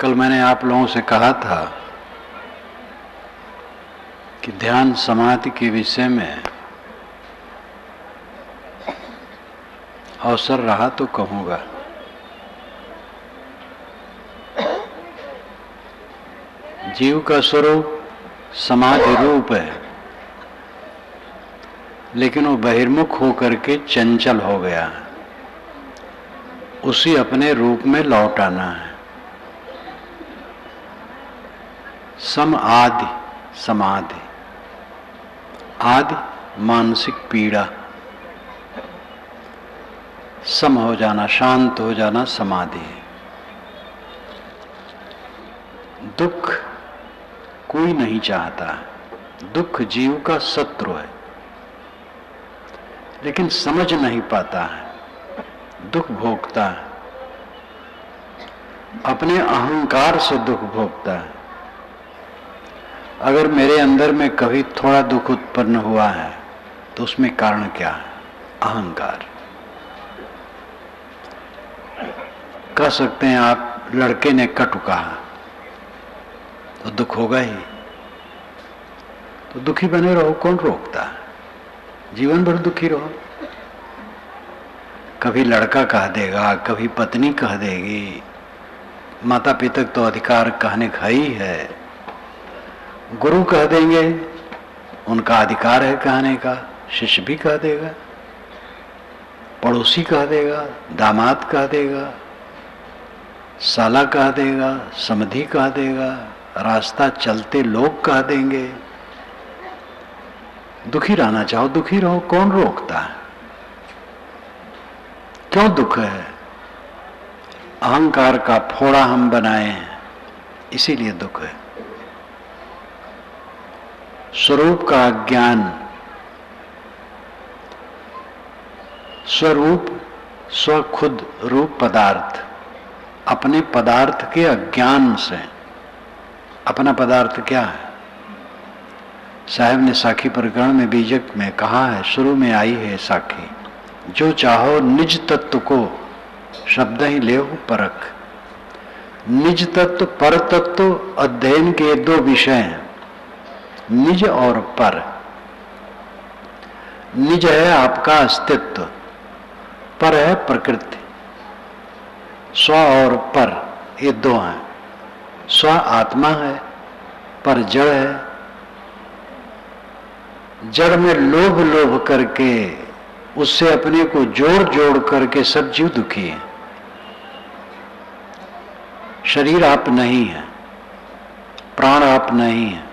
कल मैंने आप लोगों से कहा था कि ध्यान समाधि के विषय में अवसर रहा तो कहूँगा। जीव का स्वरूप समाधि रूप है, लेकिन वो बहिर्मुख होकर के चंचल हो गया। उसी अपने रूप में लौट आना है। सम आदि समाधि, आदि मानसिक पीड़ा, सम हो जाना, शांत हो जाना समाधि है। दुख कोई नहीं चाहता, दुख जीव का शत्रु है, लेकिन समझ नहीं पाता है, दुख भोगता है, अपने अहंकार से दुख भोगता है। अगर मेरे अंदर में कभी थोड़ा दुख उत्पन्न हुआ है तो उसमें कारण क्या है? अहंकार। कह सकते हैं आप लड़के ने कटु कहा तो दुख होगा ही, तो दुखी बने रहो, कौन रोकता है? जीवन भर दुखी रहो। कभी लड़का कह देगा, कभी पत्नी कह देगी, माता पिता तो अधिकार कहने का ही है, गुरु कह देंगे, उनका अधिकार है कहने का, शिष्य भी कह देगा, पड़ोसी कह देगा, दामाद कह देगा, साला कह देगा, समधी कह देगा, रास्ता चलते लोग कह देंगे। दुखी रहना चाहो दुखी रहो, कौन रोकता है? क्यों दुख है? अहंकार का फोड़ा हम बनाए हैं, इसीलिए दुख है। स्वरूप का अज्ञान, स्वरूप स्व खुद रूप पदार्थ, अपने पदार्थ के अज्ञान से। अपना पदार्थ क्या है? साहब ने साखी प्रकरण में बीजक में कहा है, शुरू में आई है साखी, जो चाहो निज तत्व को शब्द ही ले हो परख। निज तत्व पर तत्व अध्ययन के दो विषय हैं, निज और पर। निज है आपका अस्तित्व, पर है प्रकृति। स्व और पर ये दो हैं। स्व आत्मा है, पर जड़ है। जड़ में लोभ लोभ करके उससे अपने को जोड़ जोड़ करके सब जीव दुखी है। शरीर आप नहीं है, प्राण आप नहीं है,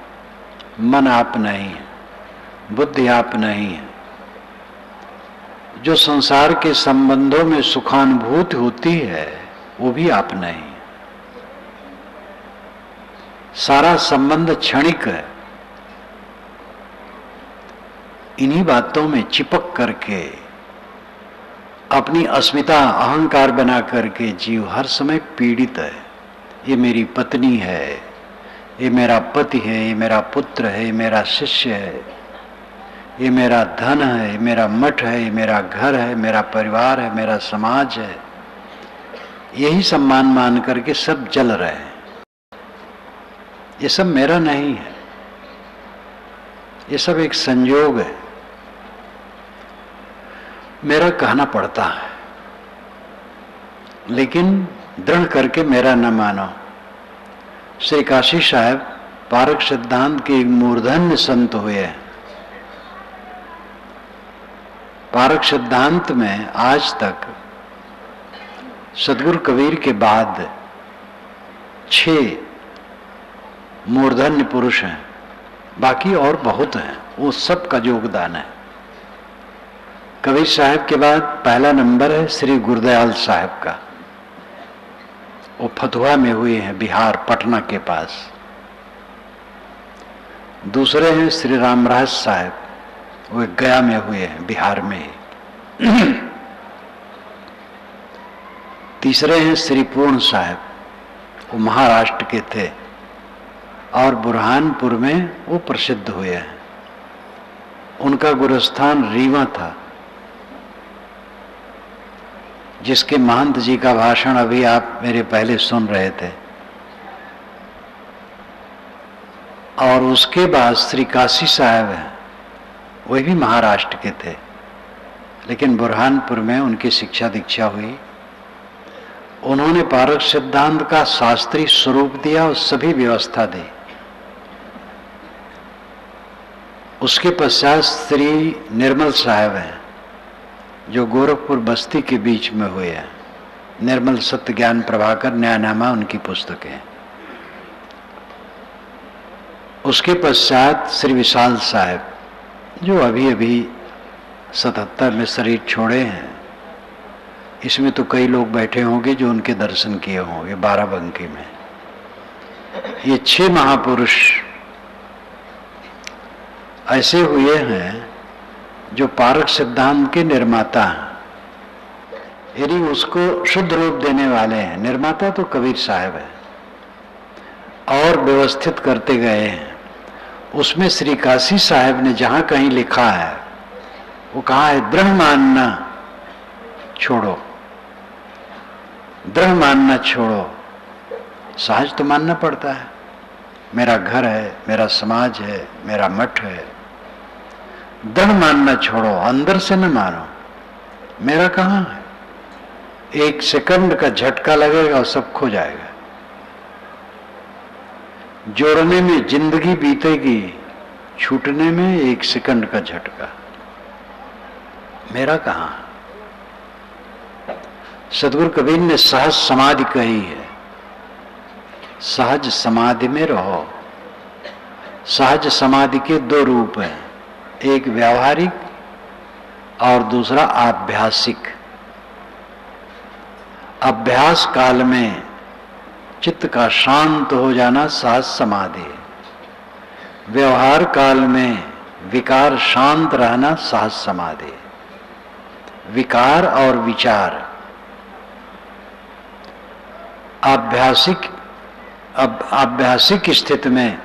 मन आप नहीं है, बुद्धि आप नहीं है। जो संसार के संबंधों में सुखानुभूति होती है वो भी आप नहीं है। सारा संबंध क्षणिक है। इन्हीं बातों में चिपक करके अपनी अस्मिता अहंकार बना करके जीव हर समय पीड़ित है। ये मेरी पत्नी है, ये मेरा पति है, ये मेरा पुत्र है, ये मेरा शिष्य है, ये मेरा धन है, ये मेरा मठ है, ये मेरा घर है, मेरा परिवार है, मेरा समाज है। यही सम्मान मान करके सब जल रहे हैं। ये सब मेरा नहीं है, ये सब एक संयोग है। मेरा कहना पड़ता है, लेकिन दृढ़ करके मेरा न मानो। श्री काशी साहब पारक सिद्धांत के एक मूर्धन्य संत हुए हैं। पारक सिद्धांत में आज तक सदगुरु कबीर के बाद 6 मूर्धन्य पुरुष हैं, बाकी और बहुत हैं, वो सब का योगदान है। कबीर साहब के बाद पहला नंबर है श्री गुरुदयाल साहब का, वो फतुहा में हुए हैं, बिहार पटना के पास। दूसरे हैं श्री रामराज साहब, वो गया में हुए हैं, बिहार में। तीसरे हैं श्री पूर्ण साहब, वो महाराष्ट्र के थे और बुरहानपुर में वो प्रसिद्ध हुए हैं। उनका गुरुस्थान रीवा था, जिसके महंत जी का भाषण अभी आप मेरे पहले सुन रहे थे। और उसके बाद श्री काशी साहब हैं, वही भी महाराष्ट्र के थे, लेकिन बुरहानपुर में उनकी शिक्षा दीक्षा हुई। उन्होंने पारक सिद्धांत का शास्त्रीय स्वरूप दिया और सभी व्यवस्था दी। उसके पश्चात श्री निर्मल साहब हैं, जो गोरखपुर बस्ती के बीच में हुए हैं। निर्मल सत्य ज्ञान प्रभाकर न्यायनामा उनकी पुस्तक है। उसके पश्चात श्री विशाल साहब, जो अभी अभी 77 में शरीर छोड़े हैं। इसमें तो कई लोग बैठे होंगे जो उनके दर्शन किए होंगे बाराबंकी में। ये 6 महापुरुष ऐसे हुए हैं जो पारक सिद्धांत के निर्माता हैं, यानी उसको शुद्ध रूप देने वाले हैं। निर्माता तो कबीर साहब है और व्यवस्थित करते गए हैं। उसमें श्री काशी साहब ने जहां कहीं लिखा है, वो कहा है दृढ़ मानना छोड़ो, दृढ़ मानना छोड़ो। सहज तो मानना पड़ता है, मेरा घर है, मेरा समाज है, मेरा मठ है। दृढ़ मानना छोड़ो, अंदर से न मानो। मेरा कहाँ है? 1 सेकंड का झटका लगेगा और सब खो जाएगा। जोड़ने में जिंदगी बीतेगी, छूटने में 1 सेकंड का झटका। मेरा कहाँ? सदगुरु कबीर ने सहज समाधि कही है। सहज समाधि में रहो। सहज समाधि के 2 रूप हैं, एक व्यावहारिक और दूसरा आभ्यासिक। अभ्यास काल में चित्त का शांत हो जाना सहज समाधि। व्यवहार काल में विकार शांत रहना सहज समाधि। विकार और विचार आभ्यासिक स्थिति में,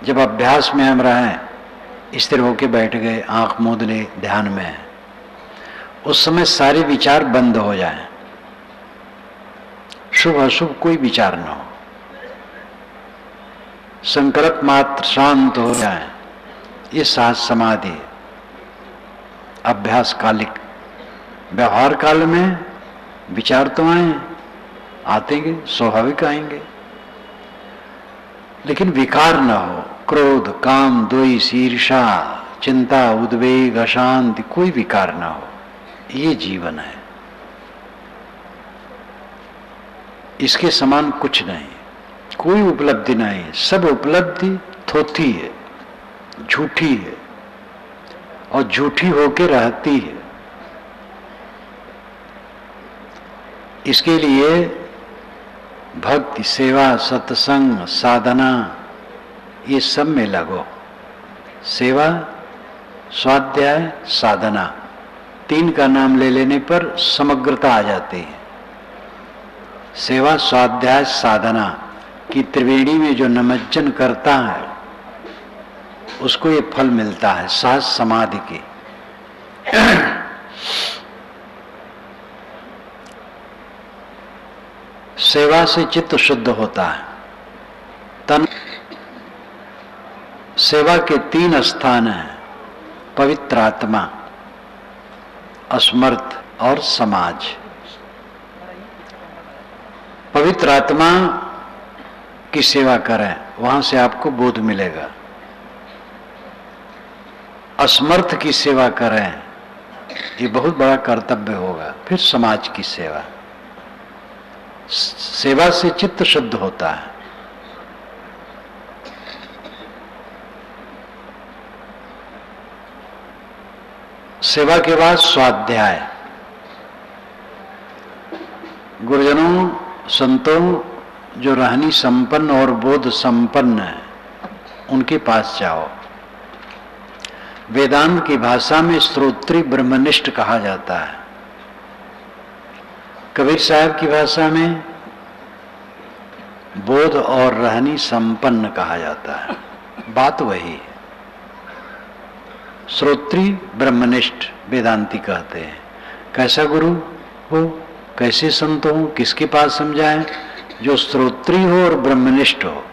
जब अभ्यास में हम रहें, स्थिर होके बैठ गए, आंख मूंद ले, ध्यान में, उस समय सारे विचार बंद हो जाएं, शुभ अशुभ कोई विचार न हो, संकल्प मात्र शांत हो जाए, ये सहज समाधि। अभ्यास कालिक। व्यवहार काल में विचार तो आतेंगे, स्वाभाविक आएंगे, लेकिन विकार न हो। क्रोध, काम, द्वेष, ईर्षा, चिंता, उद्वेग, अशांति, कोई विकार न हो। ये जीवन है, इसके समान कुछ नहीं, कोई उपलब्धि नहीं। सब उपलब्धि थोथी है, झूठी है और झूठी होके रहती है। इसके लिए भक्ति, सेवा, सत्संग, साधना, ये सब में लगो। सेवा, स्वाध्याय, साधना, 3 का नाम ले लेने पर समग्रता आ जाती है। सेवा, स्वाध्याय, साधना की त्रिवेणी में जो निमज्जन करता है, उसको ये फल मिलता है सहज समाधि की। सेवा से चित्त शुद्ध होता है। तन सेवा के 3 स्थान हैं, पवित्र आत्मा, असमर्थ और समाज। पवित्र आत्मा की सेवा करें, वहां से आपको बोध मिलेगा। असमर्थ की सेवा करें, ये बहुत बड़ा कर्तव्य होगा। फिर समाज की सेवा। सेवा से चित्त शुद्ध होता है। सेवा के बाद स्वाध्याय। गुरुजनों, संतों जो रहनी संपन्न और बोध संपन्न है, उनके पास जाओ। वेदांत की भाषा में श्रोत्री ब्रह्मनिष्ठ कहा जाता है। कबीर साहब की भाषा में बोध और रहनी संपन्न कहा जाता है। बात वही है। श्रोत्री ब्रह्मनिष्ठ वेदांती कहते हैं। कैसा गुरु हो, कैसे संत हो, किसके पास समझाएं? जो श्रोत्री हो और ब्रह्मनिष्ठ हो।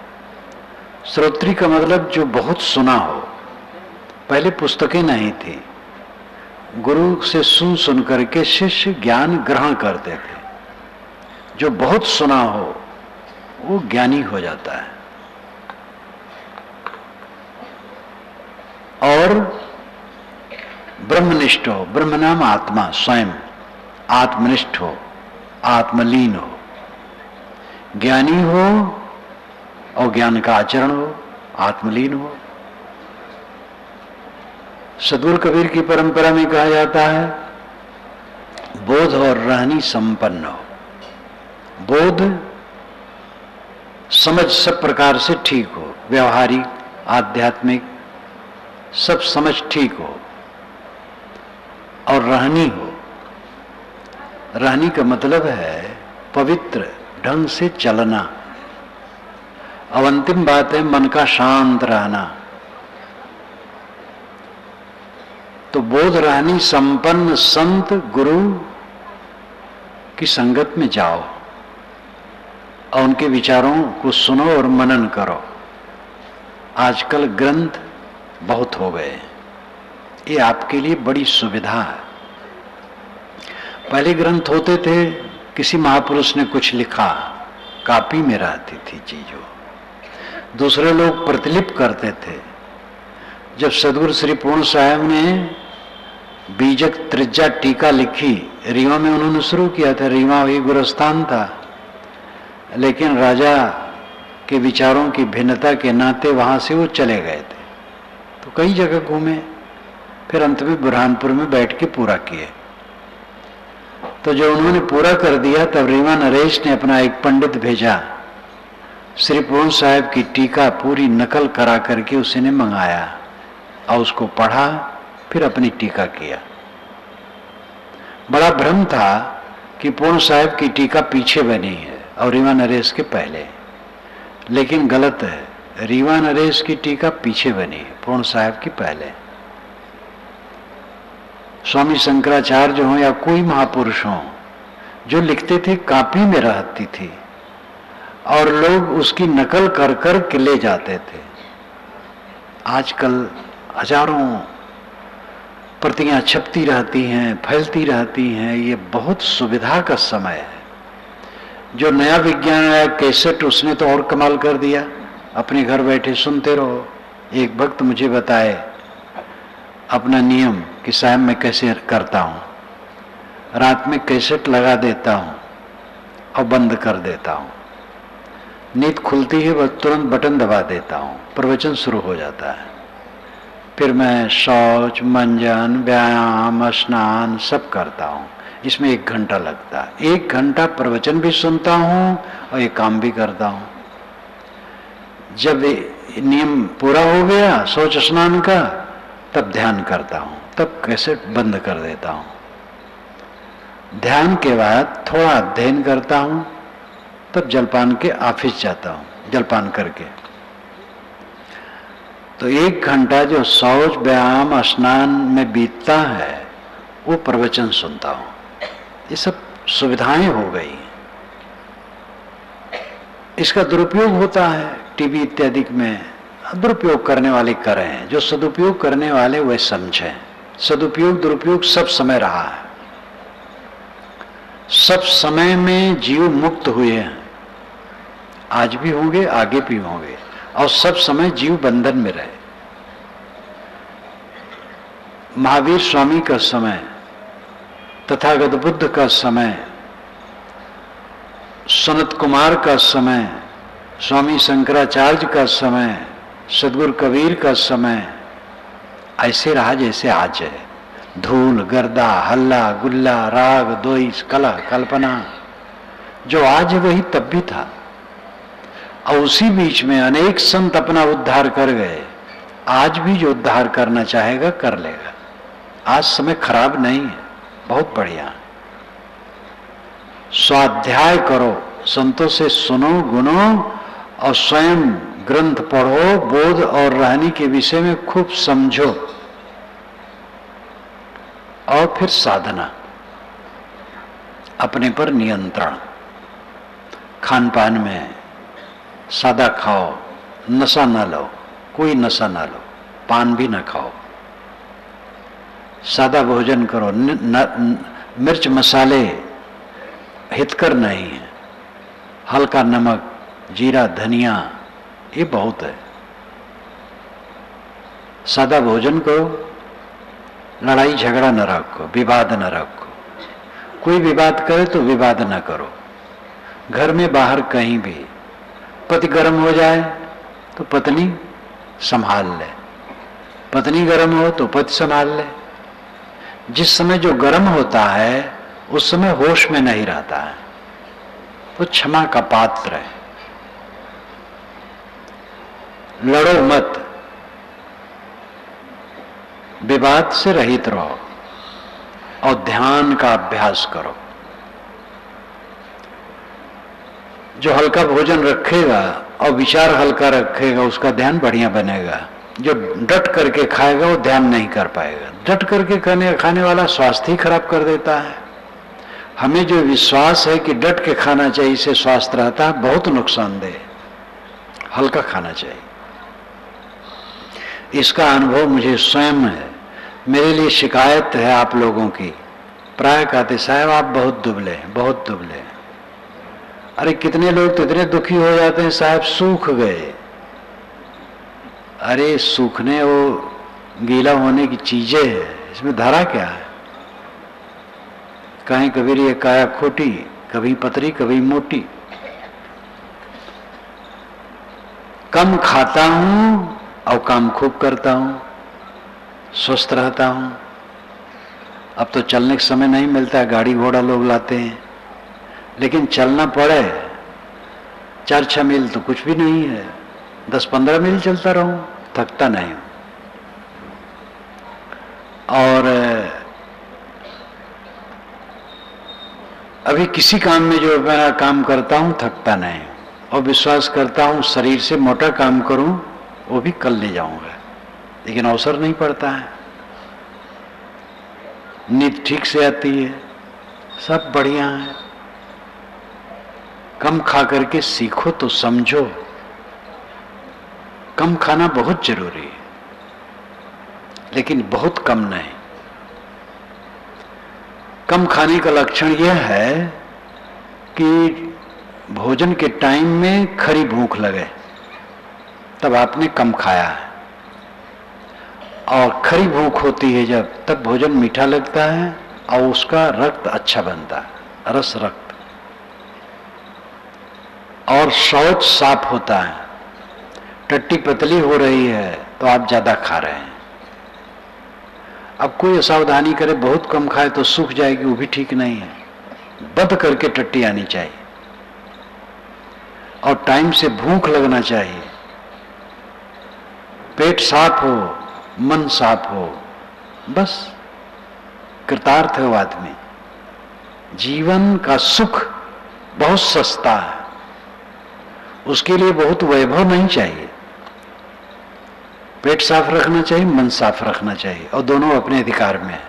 श्रोत्री का मतलब जो बहुत सुना हो। पहले पुस्तकें नहीं थी, गुरु से सुन सुन करके शिष्य ज्ञान ग्रहण करते थे। जो बहुत सुना हो वो ज्ञानी हो जाता है। और ब्रह्मनिष्ठ हो, ब्रह्म नाम आत्मा स्वयं आत्मनिष्ठ हो, आत्मलीन हो, ज्ञानी हो और ज्ञान का आचरण हो, आत्मलीन हो। सद्गुरु कबीर की परंपरा में कहा जाता है बोध और रहनी संपन्न हो। बोध समझ सब प्रकार से ठीक हो, व्यवहारिक आध्यात्मिक सब समझ ठीक हो, और रहनी हो। रहनी का मतलब है पवित्र ढंग से चलना। अब अंतिम बात है मन का शांत रहना। तो बोध रहनी संपन्न संत गुरु की संगत में जाओ और उनके विचारों को सुनो और मनन करो। आजकल ग्रंथ बहुत हो गए, ये आपके लिए बड़ी सुविधा है। पहले ग्रंथ होते थे, किसी महापुरुष ने कुछ लिखा, कॉपी में रहती थी चीजों, दूसरे लोग प्रतिलिपि करते थे। जब सदगुरु श्री पूर्ण साहब ने बीजक त्रिज्या टीका लिखी, रीवा में उन्होंने शुरू किया था, रीवा वही गुरुस्थान था, लेकिन राजा के विचारों की भिन्नता के नाते वहां से वो चले गए थे। तो कई जगह घूमे, फिर अंत में बुरहानपुर में बैठ के पूरा किए। तो जब उन्होंने पूरा कर दिया तब रीवा नरेश ने अपना एक पंडित भेजा, श्री पूर्ण साहब की टीका पूरी नकल करा करके उसने मंगाया और उसको पढ़ा, फिर अपनी टीका किया। बड़ा भ्रम था कि पूर्ण साहब की टीका पीछे बनी है और रीवा नरेश के पहले, लेकिन गलत है। रीवा नरेश की टीका पीछे बनी है, पूर्ण साहब की पहले। स्वामी शंकराचार्य हो या कोई महापुरुष हो, जो लिखते थे कॉपी में रहती थी और लोग उसकी नकल कर कर के ले जाते थे। आजकल हजारों प्रतियां छपती रहती हैं, फैलती रहती हैं। ये बहुत सुविधा का समय है। जो नया विज्ञान आया कैसेट, उसने तो और कमाल कर दिया। अपने घर बैठे सुनते रहो। एक भक्त मुझे बताए अपना नियम कि साहब मैं कैसे करता हूँ, रात में कैसेट लगा देता हूँ और बंद कर देता हूँ। नींद खुलती है बस तुरंत बटन दबा देता हूँ, प्रवचन शुरू हो जाता है। फिर मैं शौच, मंजन, व्यायाम, स्नान सब करता हूँ। इसमें 1 घंटा लगता है। 1 घंटा प्रवचन भी सुनता हूँ और ये काम भी करता हूँ। जब नियम पूरा हो गया शौच स्नान का, तब ध्यान करता हूँ, तब कैसेट बंद कर देता हूँ। ध्यान के बाद थोड़ा अध्ययन करता हूँ, तब जलपान के ऑफिस जाता हूँ, जलपान करके। तो 1 घंटा जो शौच, व्यायाम, स्नान में बीतता है वो प्रवचन सुनता हूँ। ये सब सुविधाएं हो गई। इसका दुरुपयोग होता है टीवी इत्यादि में। दुरुपयोग करने वाले कर रहे हैं, जो सदुपयोग करने वाले वह समझें। सदुपयोग दुरुपयोग सब समय रहा है। सब समय में जीव मुक्त हुए हैं, आज भी होंगे, आगे भी होंगे, और सब समय जीव बंधन में रहे। महावीर स्वामी का समय, तथागत बुद्ध का समय, सनत कुमार का समय, स्वामी शंकराचार्य का समय, सदगुरु कबीर का समय ऐसे रहा जैसे आज है। धूल, गर्दा, हल्ला, गुल्ला, राग, द्वेष, कलह, कल्पना, जो आज है वही तब भी था। और उसी बीच में अनेक संत अपना उद्धार कर गए। आज भी जो उद्धार करना चाहेगा कर लेगा। आज समय खराब नहीं है, बहुत बढ़िया। स्वाध्याय करो, संतों से सुनो, गुनो, और स्वयं ग्रंथ पढ़ो। बोध और रहनी के विषय में खूब समझो। और फिर साधना, अपने पर नियंत्रण। खान पान में सादा खाओ, नशा ना लो, कोई नशा ना लो, पान भी ना खाओ, सादा भोजन करो। मिर्च मसाले हितकर नहीं है, हल्का नमक, जीरा, धनिया, ये बहुत है। सादा भोजन करो, लड़ाई झगड़ा न रखो, विवाद न रखो। कोई विवाद करे तो विवाद न करो। घर में बाहर कहीं भी पति गर्म हो जाए तो पत्नी संभाल ले, पत्नी गर्म हो तो पति संभाल ले। जिस समय जो गर्म होता है उस समय होश में नहीं रहता है, तो क्षमा का पात्र है। लड़ो मत, विवाद से रहित रहो और ध्यान का अभ्यास करो। जो हल्का भोजन रखेगा और विचार हल्का रखेगा उसका ध्यान बढ़िया बनेगा। जो डट करके खाएगा वो ध्यान नहीं कर पाएगा। डट करके खाने वाला स्वास्थ्य ही खराब कर देता है। हमें जो विश्वास है कि डट के खाना चाहिए, इससे स्वास्थ्य रहता है, बहुत नुकसानदेह। हल्का खाना चाहिए, इसका अनुभव मुझे स्वयं है। मेरे लिए शिकायत है आप लोगों की, प्राय कहते साहब आप बहुत दुबले हैं, बहुत दुबले हैं। अरे कितने लोग तो इतने दुखी हो जाते हैं साहब, सूख गए। अरे सूखने वो गीला होने की चीजें है, इसमें धारा क्या है? कहीं कबीर ये काया खोटी, कभी पतरी कभी मोटी। कम खाता हूं और काम खूब करता हूं, स्वस्थ रहता हूं। अब तो चलने का समय नहीं मिलता, गाड़ी घोड़ा लोग लाते हैं, लेकिन चलना पड़े 4-6 मील तो कुछ भी नहीं है। 10-15 मील चलता रहूं, थकता नहीं। और अभी किसी काम में जो मैं काम करता हूं थकता नहीं, और विश्वास करता हूं शरीर से मोटा काम करूं वो भी कर ले जाऊंगा, लेकिन अवसर नहीं पड़ता है। नींद ठीक से आती है, सब बढ़िया है। कम खा करके सीखो तो समझो, कम खाना बहुत जरूरी है, लेकिन बहुत कम नहीं। कम खाने का लक्षण यह है कि भोजन के टाइम में खरी भूख लगे तब आपने कम खाया है, और खरी भूख होती है जब, तब भोजन मीठा लगता है और उसका रक्त अच्छा बनता है, रस रक्त, और शौच साफ होता है। टट्टी पतली हो रही है तो आप ज्यादा खा रहे हैं। अब कोई असावधानी करे, बहुत कम खाए तो सूख जाएगी, वो भी ठीक नहीं है। बंद करके टट्टी आनी चाहिए और टाइम से भूख लगना चाहिए। पेट साफ हो, मन साफ हो, बस कृतार्थ है वो आदमी। जीवन का सुख बहुत सस्ता है, उसके लिए बहुत वैभव नहीं चाहिए। पेट साफ रखना चाहिए, मन साफ रखना चाहिए, और दोनों अपने अधिकार में है।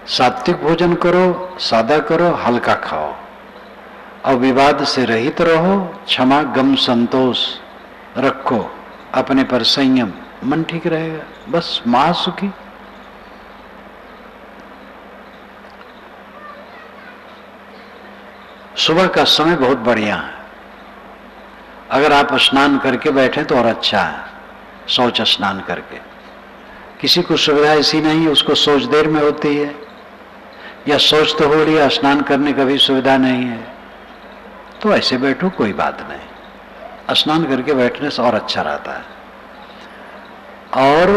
सात्विक भोजन करो, सादा करो, हल्का खाओ, और विवाद से रहित रहो। क्षमा, गम, संतोष रखो, अपने पर संयम, मन ठीक रहेगा, बस महासुखी। सुबह का समय बहुत बढ़िया है। अगर आप स्नान करके बैठे तो और अच्छा है, शौच स्नान करके। किसी को सुविधा ऐसी नहीं है, उसको शौच देर में होती है, या शौच तो हो लिया, स्नान करने का भी सुविधा नहीं है, तो ऐसे बैठो, कोई बात नहीं। स्नान करके बैठने से और अच्छा रहता है। और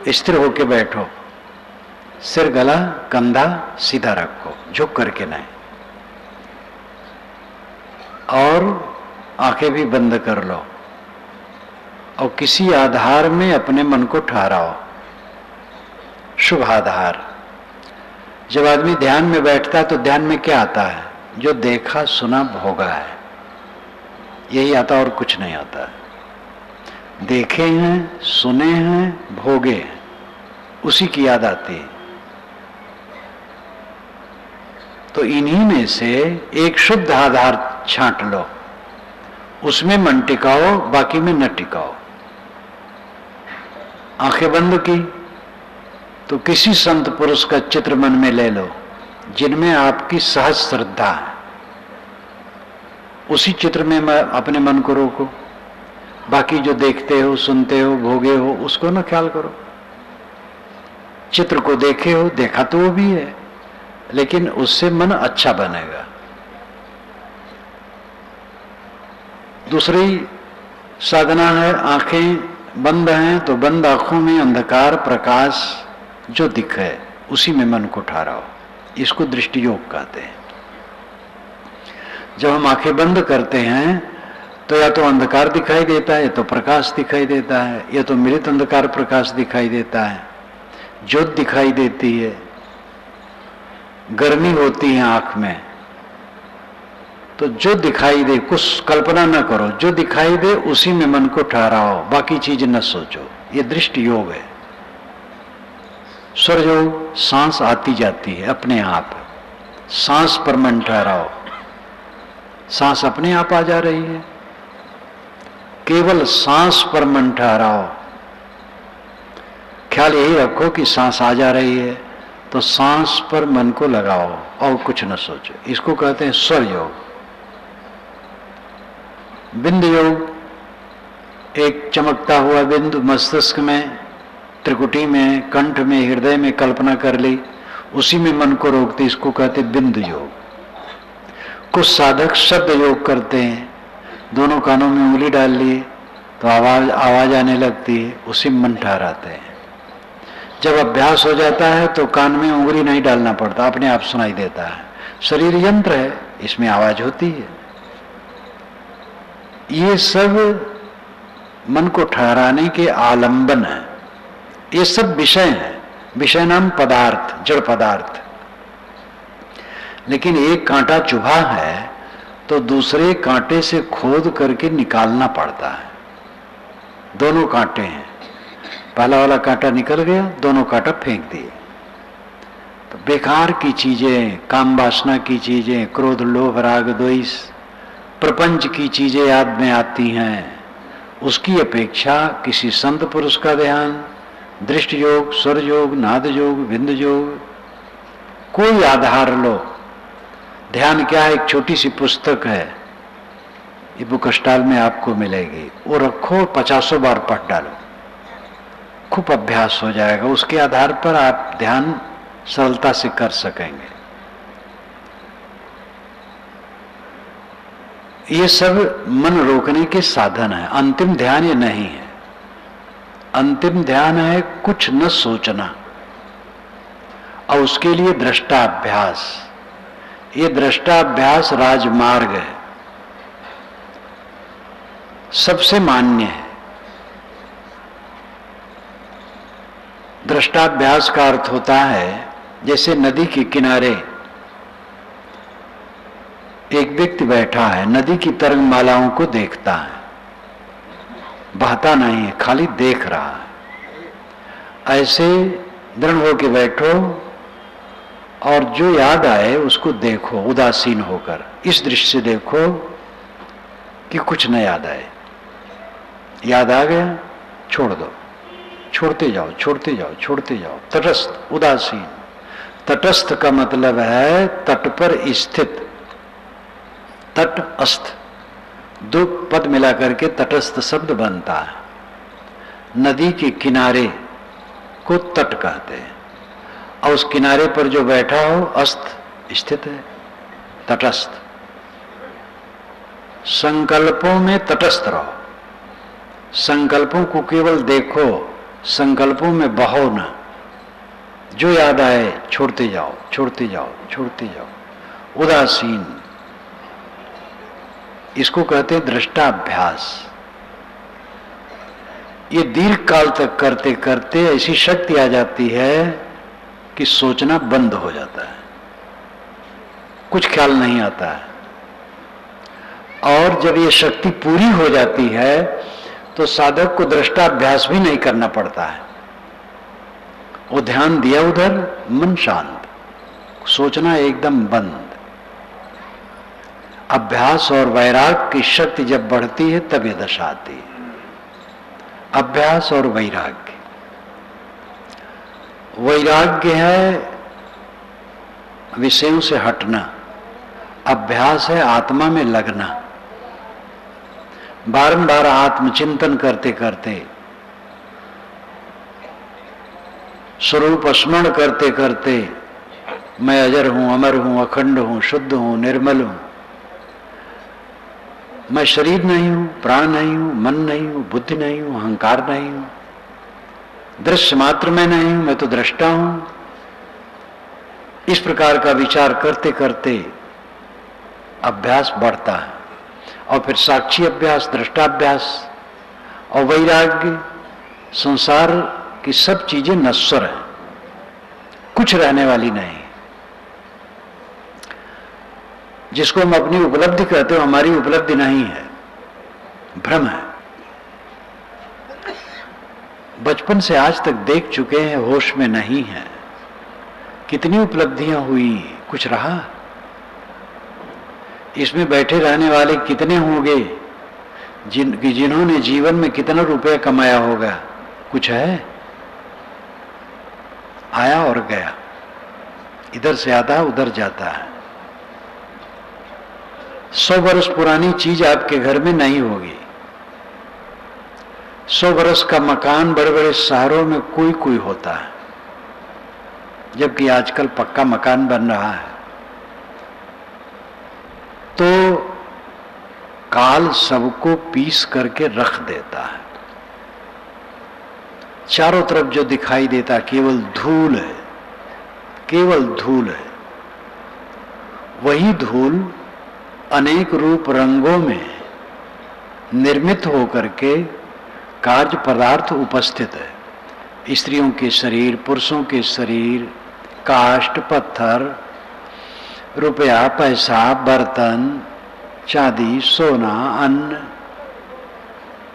स्थिर होके बैठो, सिर, गला, कंधा सीधा रखो, झुक करके नहीं, और आंखें भी बंद कर लो, और किसी आधार में अपने मन को ठहराओ, शुभ आधार। जब आदमी ध्यान में बैठता है तो ध्यान में क्या आता है? जो देखा सुना भोगा है, यही आता, और कुछ नहीं आता। देखे हैं, सुने हैं, भोगे हैं, उसी की याद आती है। तो इन्हीं में से एक शुद्ध आधार छांट लो, उसमें मन टिकाओ, बाकी में न टिकाओ। आंखें बंद की तो किसी संत पुरुष का चित्र मन में ले लो जिनमें आपकी सहज श्रद्धा है, उसी चित्र में अपने मन को रोको। बाकी जो देखते हो, सुनते हो, भोगे हो, उसको ना ख्याल करो। चित्र को देखे हो, देखा तो वो भी है, लेकिन उससे मन अच्छा बनेगा। दूसरी साधना है, आंखें बंद हैं तो बंद आंखों में अंधकार प्रकाश जो दिखे उसी में मन को ठहराओ। इसको दृष्टि योग कहते हैं। जब हम आंखें बंद करते हैं तो या तो अंधकार दिखाई देता है, या तो प्रकाश दिखाई देता है, या तो मृत अंधकार प्रकाश दिखाई देता है, ज्योत दिखाई देती है, गर्मी होती है आंख में। तो जो दिखाई दे, कुछ कल्पना न करो, जो दिखाई दे उसी में मन को ठहराओ, बाकी चीज न सोचो। ये दृष्टि योग है। स्वर योग, सांस आती जाती है अपने आप, सांस पर मन ठहराओ, सांस अपने आप आ जा रही है। केवल सांस पर मन ठहराओ, ख्याल यही रखो कि सांस आ जा रही है, तो सांस पर मन को लगाओ और कुछ न सोचो। इसको कहते हैं स्वर योग। बिंदु योग, एक चमकता हुआ बिंदु मस्तिष्क में, त्रिकुटी में, कंठ में, हृदय में कल्पना कर ली, उसी में मन को रोकते, इसको कहते बिंदु योग। कुछ साधक शब्द योग करते हैं, दोनों कानों में उंगली डाल ली तो आवाज आने लगती है, उसी में मन ठहराते हैं। जब अभ्यास हो जाता है तो कान में उंगली नहीं डालना पड़ता, अपने आप सुनाई देता है। शरीर यंत्र है, इसमें आवाज होती है। ये सब मन को ठहराने के आलंबन है। ये सब विषय है, विषय नाम पदार्थ, जड़ पदार्थ। लेकिन एक कांटा चुभा है तो दूसरे कांटे से खोद करके निकालना पड़ता है। दोनों कांटे हैं, पहला वाला कांटा निकल गया, दोनों कांटा फेंक दिए। तो बेकार की चीजें, काम वासना की चीजें, क्रोध लोभ राग द्वेष, प्रपंच की चीजें याद में आती हैं। उसकी अपेक्षा किसी संत पुरुष का ध्यान, दृष्टि योग, स्वर योग, नाद योग, बिंदु योग, कोई आधार लो। ध्यान क्या है? एक छोटी सी पुस्तक है, ये बुक स्टॉल में आपको मिलेगी, वो रखो, 50 बार पढ़ डालो, खूब अभ्यास हो जाएगा। उसके आधार पर आप ध्यान सरलता से कर सकेंगे। ये सब मन रोकने के साधन है। अंतिम ध्यान ये नहीं है। अंतिम ध्यान है कुछ न सोचना, और उसके लिए दृष्टाभ्यास। ये दृष्टाभ्यास राजमार्ग है, सबसे मान्य है। दृष्टाभ्यास का अर्थ होता है जैसे नदी के किनारे एक व्यक्ति बैठा है, नदी की तरंगमालाओं को देखता है, बहता नहीं है, खाली देख रहा है। ऐसे दृढ़ होकर बैठो और जो याद आए उसको देखो उदासीन होकर। इस दृष्टि से देखो कि कुछ न याद आए। याद आ गया, छोड़ दो, छोड़ते जाओ, छोड़ते जाओ, छोड़ते जाओ। तटस्थ, उदासीन। तटस्थ का मतलब है तट पर स्थित। तट अस्थ, दो पद मिलाकर के तटस्थ शब्द बनता है। नदी के किनारे को तट कहते हैं, और उस किनारे पर जो बैठा हो अस्त स्थित है, तटस्थ। संकल्पों में तटस्थ रहो, संकल्पों को केवल देखो, संकल्पों में बहो न। जो याद आए छोड़ते जाओ, छोड़ते जाओ, छोड़ते जाओ। उदासीन, इसको कहते हैं दृष्टाभ्यास। ये दीर्घ काल तक करते करते ऐसी शक्ति आ जाती है कि सोचना बंद हो जाता है, कुछ ख्याल नहीं आता है। और जब ये शक्ति पूरी हो जाती है तो साधक को दृष्टाभ्यास भी नहीं करना पड़ता है। वो ध्यान दिया उधर, मन शांत, सोचना एकदम बंद। अभ्यास और वैराग की शक्ति जब बढ़ती है तब ये दशा आती है। अभ्यास और वैराग्य, वैराग्य है विषयों से हटना, अभ्यास है आत्मा में लगना। बारंबार आत्मचिंतन करते करते, स्वरूप स्मरण करते करते, मैं अजर हूं, अमर हूं, अखंड हूं, शुद्ध हूं, निर्मल हूं, मैं शरीर नहीं हूं, प्राण नहीं हूं, मन नहीं हूं, बुद्धि नहीं हूं, अहंकार नहीं हूं, दृश्य मात्र में नहीं हूं, मैं तो दृष्टा हूं। इस प्रकार का विचार करते करते अभ्यास बढ़ता है और फिर साक्षी अभ्यास, दृष्टाभ्यास और वैराग्य। संसार की सब चीजें नश्वर हैं, कुछ रहने वाली नहीं। जिसको हम अपनी उपलब्धि कहते हो, हमारी उपलब्धि नहीं है, भ्रम है। बचपन से आज तक देख चुके हैं, होश में नहीं है। कितनी उपलब्धियां हुई, कुछ रहा? इसमें बैठे रहने वाले कितने होंगे जिन्होंने जीवन में कितना रुपया कमाया होगा? कुछ है? आया और गया, इधर से आता है उधर जाता है। 100 वर्ष पुरानी चीज आपके घर में नहीं होगी। 100 वर्ष का मकान बड़े बड़े शहरों में कोई कोई होता है, जबकि आजकल पक्का मकान बन रहा है। तो काल सबको पीस करके रख देता है। चारों तरफ जो दिखाई देता केवल धूल है, केवल धूल है। वही धूल अनेक रूप रंगों में निर्मित होकर के कार्य पदार्थ उपस्थित है। स्त्रियों के शरीर, पुरुषों के शरीर, काष्ठ, पत्थर, रुपया, पैसा, बर्तन, चांदी, सोना, अन्न,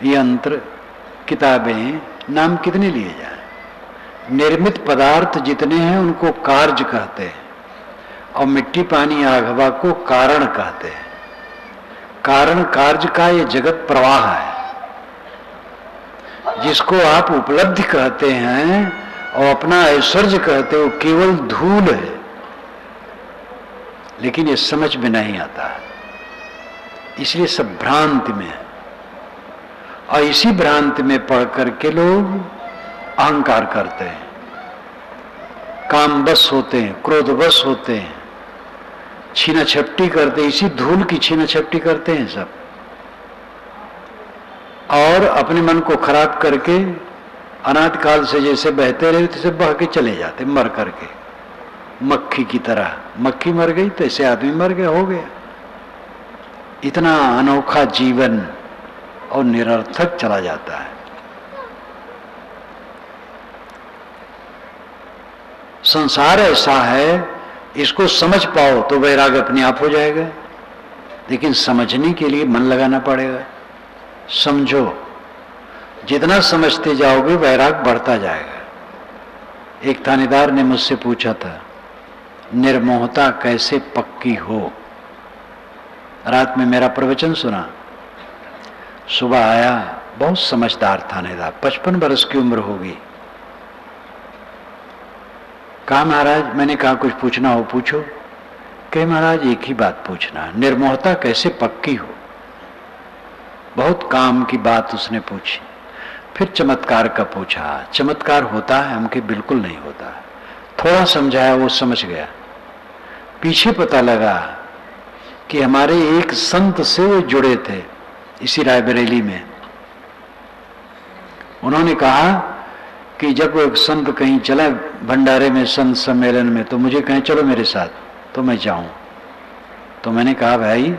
यंत्र, किताबें, नाम कितने लिए जाए। निर्मित पदार्थ जितने हैं उनको कार्य कहते हैं और मिट्टी, पानी, आग, हवा को कारण कहते हैं। कारण कार्य का ये जगत प्रवाह है। जिसको आप उपलब्धि कहते हैं और अपना ऐश्वर्य कहते हो, केवल धूल है। लेकिन ये समझ में नहीं आता, इसलिए सब भ्रांति में है। और इसी भ्रांति में पढ़ करके लोग अहंकार करते हैं, काम बस होते हैं, क्रोध बस होते हैं, छीना छपटी करते हैं। इसी धूल की छीना छपटी करते हैं सब, और अपने मन को खराब करके अनादि काल से जैसे बहते रहे तैसे बह के चले जाते, मर करके, मक्खी की तरह। मक्खी मर गई तैसे आदमी मर गया, हो गया। इतना अनोखा जीवन और निरर्थक चला जाता है। संसार ऐसा है, इसको समझ पाओ तो वैराग्य अपने आप हो जाएगा। लेकिन समझने के लिए मन लगाना पड़ेगा। समझो, जितना समझते जाओगे वैराग्य बढ़ता जाएगा। एक थानेदार ने मुझसे पूछा था, निर्मोहता कैसे पक्की हो? रात में मेरा प्रवचन सुना, सुबह आया, बहुत समझदार थानेदार, 55 वर्ष की उम्र होगी। कहा महाराज, मैंने कहा कुछ पूछना हो पूछो। कहे महाराज एक ही बात पूछना, निर्मोहता कैसे पक्की हो? बहुत काम की बात उसने पूछी। फिर चमत्कार का पूछा, चमत्कार होता है? हमके बिल्कुल नहीं होता। थोड़ा समझाया, वो समझ गया। पीछे पता लगा कि हमारे एक संत से वो जुड़े थे इसी रायबरेली में। उन्होंने कहा कि जब वो एक संत कहीं चला भंडारे में, संत सम्मेलन में, तो मुझे कहें चलो मेरे साथ, तो मैं जाऊं। तो मैंने कहा भाई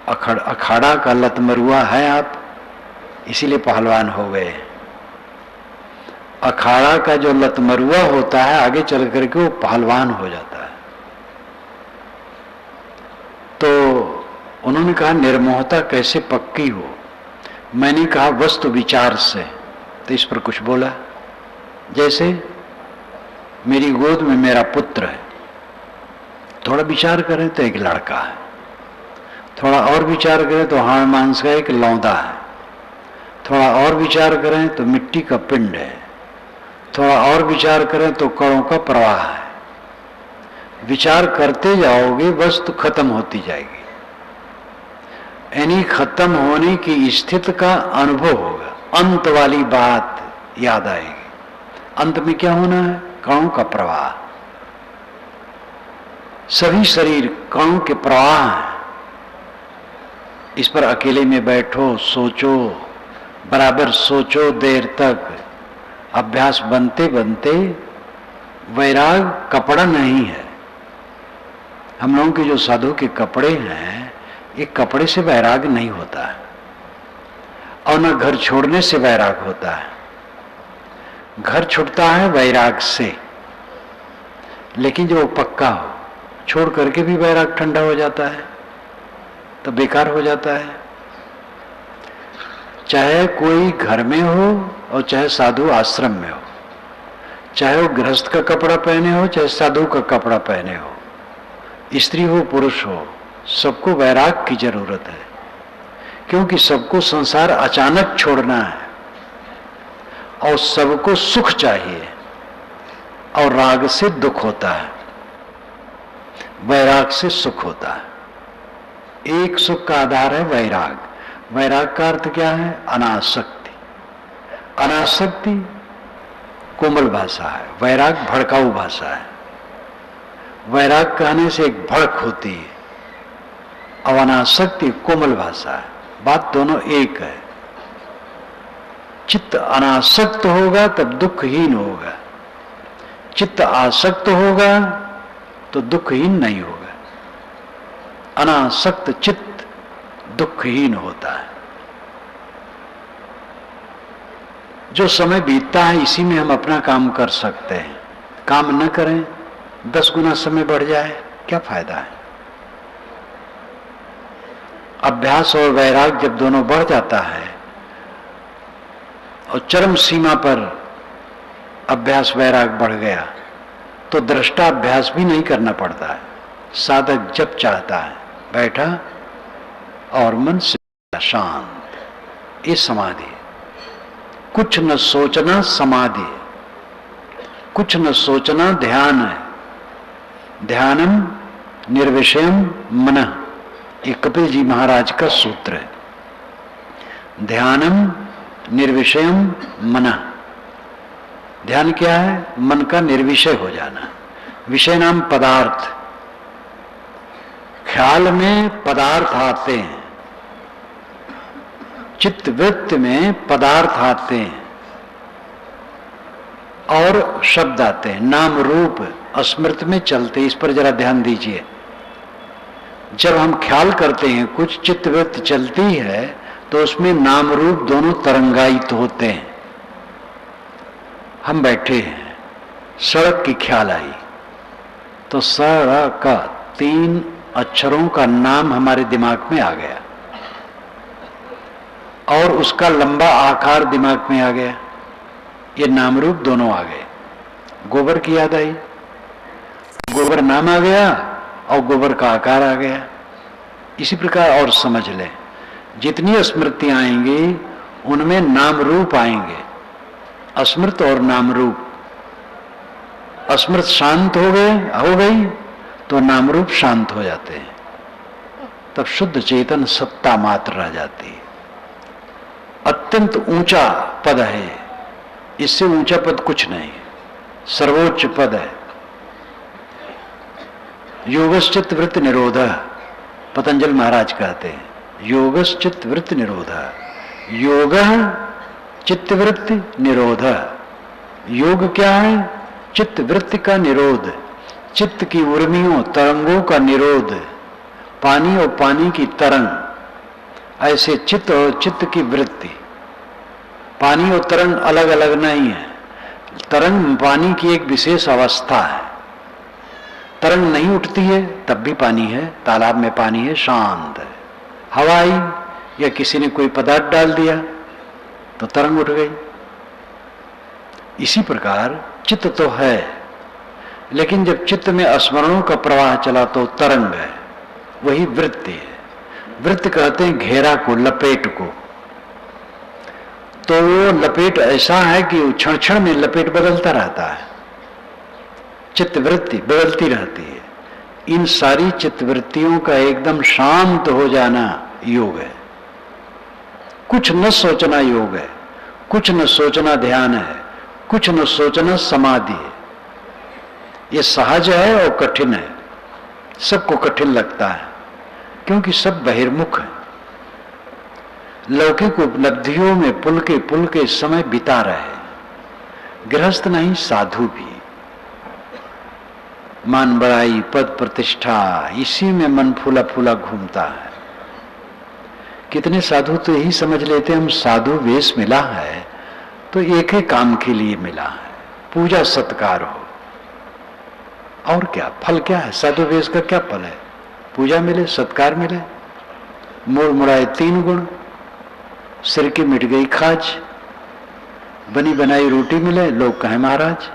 अखाड़ा का लतमरुआ है आप, इसीलिए पहलवान हो गए। अखाड़ा का जो लतमरुआ होता है आगे चल करके वो पहलवान हो जाता है। तो उन्होंने कहा निर्मोहता कैसे पक्की हो? मैंने कहा वस्तु विचार से। तो इस पर कुछ बोला, जैसे मेरी गोद में मेरा पुत्र है, थोड़ा विचार करें तो एक लड़का है, थोड़ा और विचार करें तो हाड़ मांस का एक लौंदा है, थोड़ा और विचार करें तो मिट्टी का पिंड है, थोड़ा और विचार करें तो कणों का प्रवाह है। विचार करते जाओगे वस्तु खत्म होती जाएगी, यानी खत्म होने की स्थिति का अनुभव होगा, अंत वाली बात याद आएगी। अंत में क्या होना है? कणों का प्रवाह। सभी शरीर कणों के प्रवाह हैं। इस पर अकेले में बैठो, सोचो, बराबर सोचो देर तक। अभ्यास बनते बनते वैराग कपड़ा नहीं है। हम लोगों के जो साधु के कपड़े हैं, ये कपड़े से वैराग नहीं होता है, और न घर छोड़ने से वैराग होता है। घर छूटता है वैराग से, लेकिन जो पक्का हो, छोड़ करके भी वैराग ठंडा हो जाता है तो बेकार हो जाता है। चाहे कोई घर में हो और चाहे साधु आश्रम में हो, चाहे वो गृहस्थ का कपड़ा पहने हो चाहे साधु का कपड़ा पहने हो, स्त्री हो पुरुष हो, सबको वैराग की जरूरत है, क्योंकि सबको संसार अचानक छोड़ना है और सबको सुख चाहिए, और राग से दुख होता है, वैराग से सुख होता है। एक सुख का आधार है वैराग। वैराग का अर्थ क्या है? अनासक्ति। अनासक्ति कोमल भाषा है, वैराग भड़काऊ भाषा है। वैराग कहने से एक भड़क होती है और अनासक्ति कोमल भाषा है, बात दोनों एक है। चित्त अनासक्त होगा तब दुखहीन होगा, चित्त आसक्त होगा तो दुखहीन नहीं होगा। अनासक्त चित्त दुखहीन होता है। जो समय बीतता है इसी में हम अपना काम कर सकते हैं। काम न करें, 10 गुना समय बढ़ जाए, क्या फायदा है? अभ्यास और वैराग जब दोनों बढ़ जाता है और चरम सीमा पर अभ्यास वैराग बढ़ गया तो दृष्टा अभ्यास भी नहीं करना पड़ता है। साधक जब चाहता है बैठा और मन से शांत, ये समाधि। कुछ न सोचना समाधि, कुछ न सोचना ध्यान है। ध्यानम निर्विषयम मनः, ये कपिल जी महाराज का सूत्र है। ध्यानम निर्विषयम मनः। ध्यान क्या है? मन का निर्विषय हो जाना। विषय नाम पदार्थ। ख्याल में पदार्थ आते हैं, चित्तवृत्ति में पदार्थ आते हैं और शब्द आते हैं, नाम रूप स्मृति में चलते। इस पर जरा ध्यान दीजिए। जब हम ख्याल करते हैं, कुछ चित्तवृत्ति चलती है तो उसमें नाम रूप दोनों तरंगायित होते हैं। हम बैठे हैं, सड़क की ख्याल आई तो सड़क का 3 अक्षरों का नाम हमारे दिमाग में आ गया और उसका लंबा आकार दिमाग में आ गया। ये नाम रूप दोनों आ गए। गोबर की याद आई, गोबर नाम आ गया और गोबर का आकार आ गया। इसी प्रकार और समझ लें, जितनी स्मृति आएंगी उनमें नाम रूप आएंगे, अस्मृत और नाम रूप। अस्मृत शांत हो गई तो नाम रूप शांत हो जाते हैं, तब शुद्ध चेतन सत्ता मात्र रह जाती है। अत्यंत ऊंचा पद है, इससे ऊंचा पद कुछ नहीं, सर्वोच्च पद है। योगश्चित्त वृत्ति निरोध, पतंजल महाराज कहते हैं, योगश्चित्त वृत्ति निरोध। योग चित्तवृत्ति निरोध। योग क्या है? चित्त वृत्ति का निरोध, चित्त की उर्मियों तरंगों का निरोध। पानी और पानी की तरंग, ऐसे चित्त और चित्त की वृत्ति। पानी और तरंग अलग अलग नहीं है। तरंग पानी की एक विशेष अवस्था है। तरंग नहीं उठती है तब भी पानी है, तालाब में पानी है, शांत है। हवा आई या किसी ने कोई पदार्थ डाल दिया तो तरंग उठ गई। इसी प्रकार चित्त तो है, लेकिन जब चित्त में स्मरणों का प्रवाह चला तो तरंग है, वही वृत्ति है। वृत्त कहते हैं घेरा को, लपेट को। तो वो लपेट ऐसा है कि क्षण क्षण में लपेट बदलता रहता है, चित्तवृत्ति बदलती रहती है। इन सारी चित्तवृत्तियों का एकदम शांत हो जाना योग है। कुछ न सोचना योग है, कुछ न सोचना ध्यान है, कुछ न सोचना समाधि है। ये सहज है और कठिन है, सबको कठिन लगता है क्योंकि सब बहिर्मुख है। लौकिक उपलब्धियों में पुलके समय बिता रहे, गृहस्थ नहीं साधु भी। मान बड़ाई, पद प्रतिष्ठा, इसी में मन फूला फूला घूमता है। कितने साधु तो यही समझ लेते हम साधु वेश मिला है तो एक ही काम के लिए मिला है, पूजा सत्कार हो। और क्या फल क्या है? साधु वेश का क्या फल है? पूजा मिले, सत्कार मिले, मोड़ मुड़ाए 3 गुण, सिर की मिट गई खाज, बनी बनाई रोटी मिले, लोग कहें महाराज।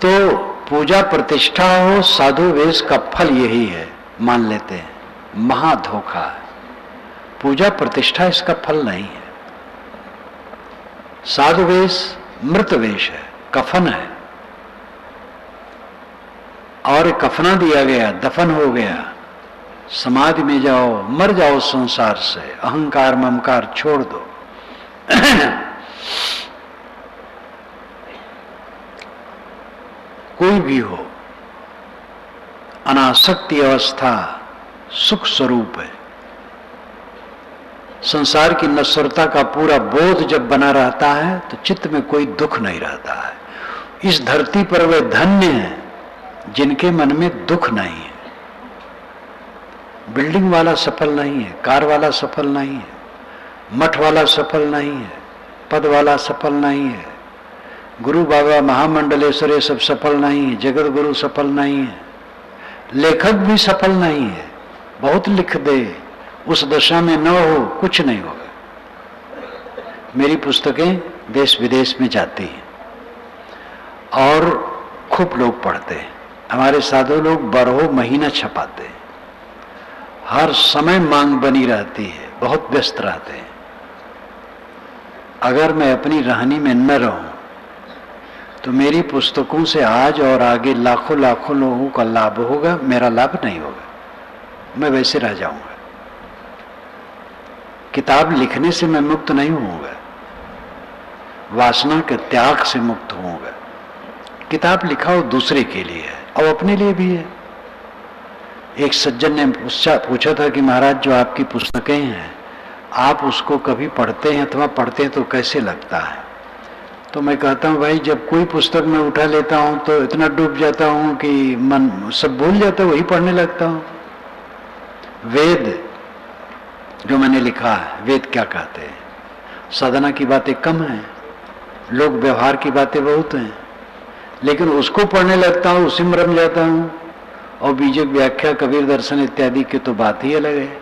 तो पूजा प्रतिष्ठा हो, साधु वेश का फल यही है, मान लेते हैं। महाधोखा है। पूजा प्रतिष्ठा इसका फल नहीं है। साधु वेश मृत वेश है, कफन है, और कफना दिया गया, दफन हो गया। समाधि में जाओ, मर जाओ संसार से, अहंकार ममकार छोड़ दो। कोई भी हो, अनासक्ति अवस्था सुख स्वरूप है। संसार की नश्वरता का पूरा बोध जब बना रहता है तो चित्त में कोई दुख नहीं रहता है। इस धरती पर वे धन्य हैं जिनके मन में दुख नहीं है। बिल्डिंग वाला सफल नहीं है, कार वाला सफल नहीं है, मठ वाला सफल नहीं है, पद वाला सफल नहीं है, गुरु बाबा महामंडलेश्वर ये सब सफल नहीं है, जगत गुरु सफल नहीं है, लेखक भी सफल नहीं है। बहुत लिख दे, उस दशा में न हो, कुछ नहीं होगा। मेरी पुस्तकें देश विदेश में जाती हैं और खूब लोग पढ़ते हैं। हमारे साधु लोग बारहों महीना छपाते हैं, हर समय मांग बनी रहती है, बहुत व्यस्त रहते हैं। अगर मैं अपनी रहनी में न रहूं तो मेरी पुस्तकों से आज और आगे लाखों लाखों लोगों का लाभ होगा, मेरा लाभ नहीं होगा, मैं वैसे रह जाऊंगा। किताब लिखने से मैं मुक्त नहीं होऊंगा, वासना के त्याग से मुक्त होऊंगा। किताब लिखा हो दूसरे के लिए है और अपने लिए भी है। एक सज्जन ने पूछा था कि महाराज जो आपकी पुस्तकें हैं, आप उसको कभी पढ़ते हैं अथवा पढ़ते हैं तो कैसे लगता है? तो मैं कहता हूँ भाई, जब कोई पुस्तक मैं उठा लेता हूँ तो इतना डूब जाता हूँ कि मन सब भूल जाता है, वही पढ़ने लगता हूँ। वेद जो मैंने लिखा है, वेद क्या कहते हैं? साधना की बातें कम हैं, लोक व्यवहार की बातें बहुत हैं, लेकिन उसको पढ़ने लगता हूँ, उसी में रम जाता हूँ। और बीजक व्याख्या, कबीर दर्शन इत्यादि की तो बात ही अलग है,